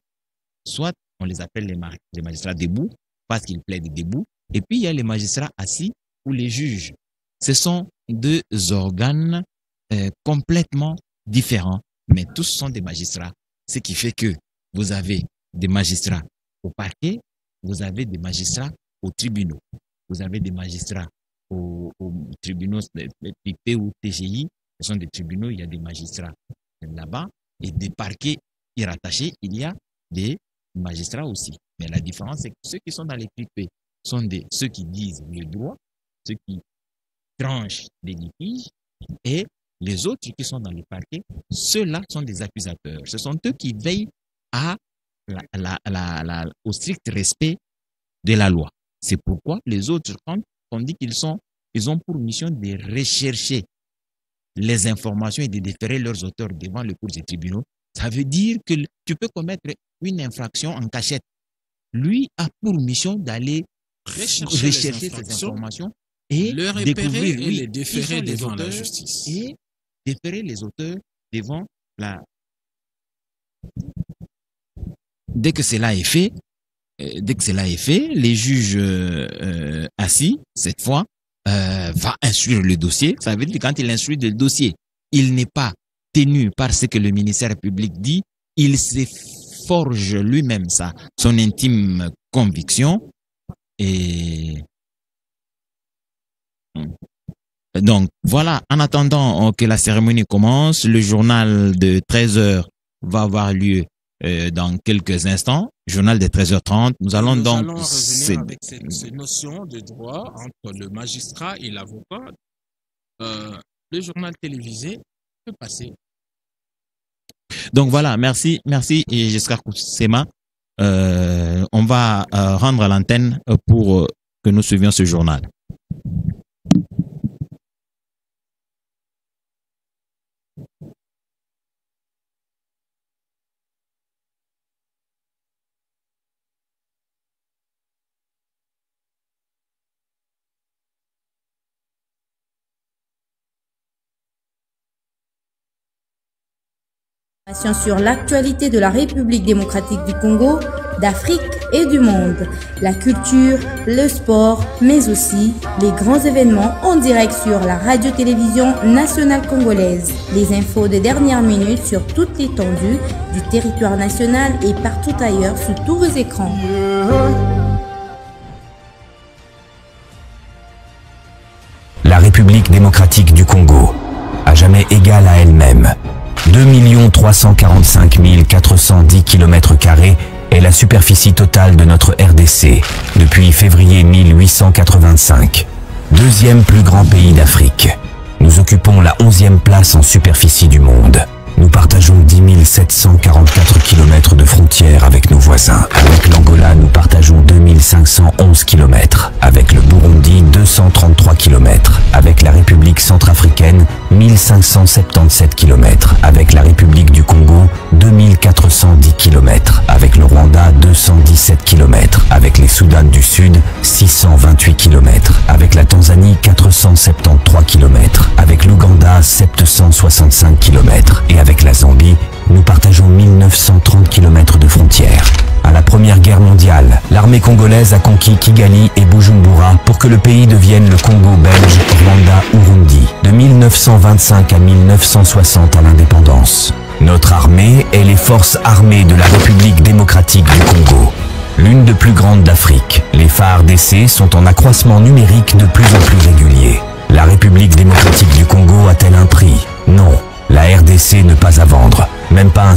soit on les appelle les magistrats debout, parce qu'ils plaident debout. Et puis, il y a les magistrats assis ou les juges. Ce sont deux organes complètement différents, mais tous sont des magistrats. Ce qui fait que vous avez des magistrats au parquet, vous avez des magistrats aux tribunaux, vous avez des magistrats aux tribunaux PP ou TGI, ce sont des tribunaux, il y a des magistrats là-bas, et des parquets y rattachés, il y a des magistrats aussi. Mais la différence, c'est que ceux qui sont dans les PP sont ceux qui disent le droit, ceux qui tranchent des litiges, et les autres qui sont dans le parquet, ceux-là sont des accusateurs. Ce sont eux qui veillent au strict respect de la loi. C'est pourquoi les autres, quand on dit ils ont pour mission de rechercher les informations et de déférer leurs auteurs devant le cours des tribunaux, ça veut dire que tu peux commettre une infraction en cachette. Lui a pour mission d'aller rechercher ces informations et le repérer et les déférer devant la justice. Et déférer les auteurs devant la... Dès que cela est fait, les juges assis, cette fois, va instruire le dossier. Ça veut dire que quand il instruit le dossier, il n'est pas tenu par ce que le ministère public dit, il se forge lui-même son intime conviction. Et donc, voilà, en attendant que la cérémonie commence, le journal de 13h va avoir lieu dans quelques instants. Journal des 13h30. Nous allons donc revenir avec ces notions de droit entre le magistrat et l'avocat. Le journal télévisé peut passer. Donc voilà, merci et Giscard Koussema. On va rendre l'antenne pour que nous suivions ce journal. Sur l'actualité de la République démocratique du Congo, d'Afrique et du monde, la culture, le sport, mais aussi les grands événements en direct sur la radio-télévision nationale congolaise. Les infos de dernière minute sur toute l'étendue du territoire national et partout ailleurs sur tous vos écrans. La République démocratique du Congo, à jamais égale à elle-même. 2 345 410 km² est la superficie totale de notre RDC depuis février 1885. Deuxième plus grand pays d'Afrique. Nous occupons la 11e place en superficie du monde. Nous partageons 10 744 km de frontières avec nos voisins. Avec l'Angola, nous partageons 2511 km. Avec le Burundi, 233 km. Avec la République centrafricaine, 1577 km. Avec la République du Congo, 2410 km. Avec le Rwanda, 217 km. Avec les Soudans du Sud, 628 km. Avec la Tanzanie, 473 km. Avec l'Ouganda, 765 km. Et avec la Zambie, nous partageons 1930 km de frontières. À la Première Guerre mondiale, l'armée congolaise a conquis Kigali et Bujumbura pour que le pays devienne le Congo belge, Rwanda-Urundi, de 1925 à 1960 à l'indépendance. Notre armée est les forces armées de la République démocratique du Congo, l'une des plus grandes d'Afrique. Les FARDC sont en accroissement numérique de plus en plus régulier. La République démocratique du Congo a-t-elle un prix? Non. La RDC n'est pas à vendre, même pas un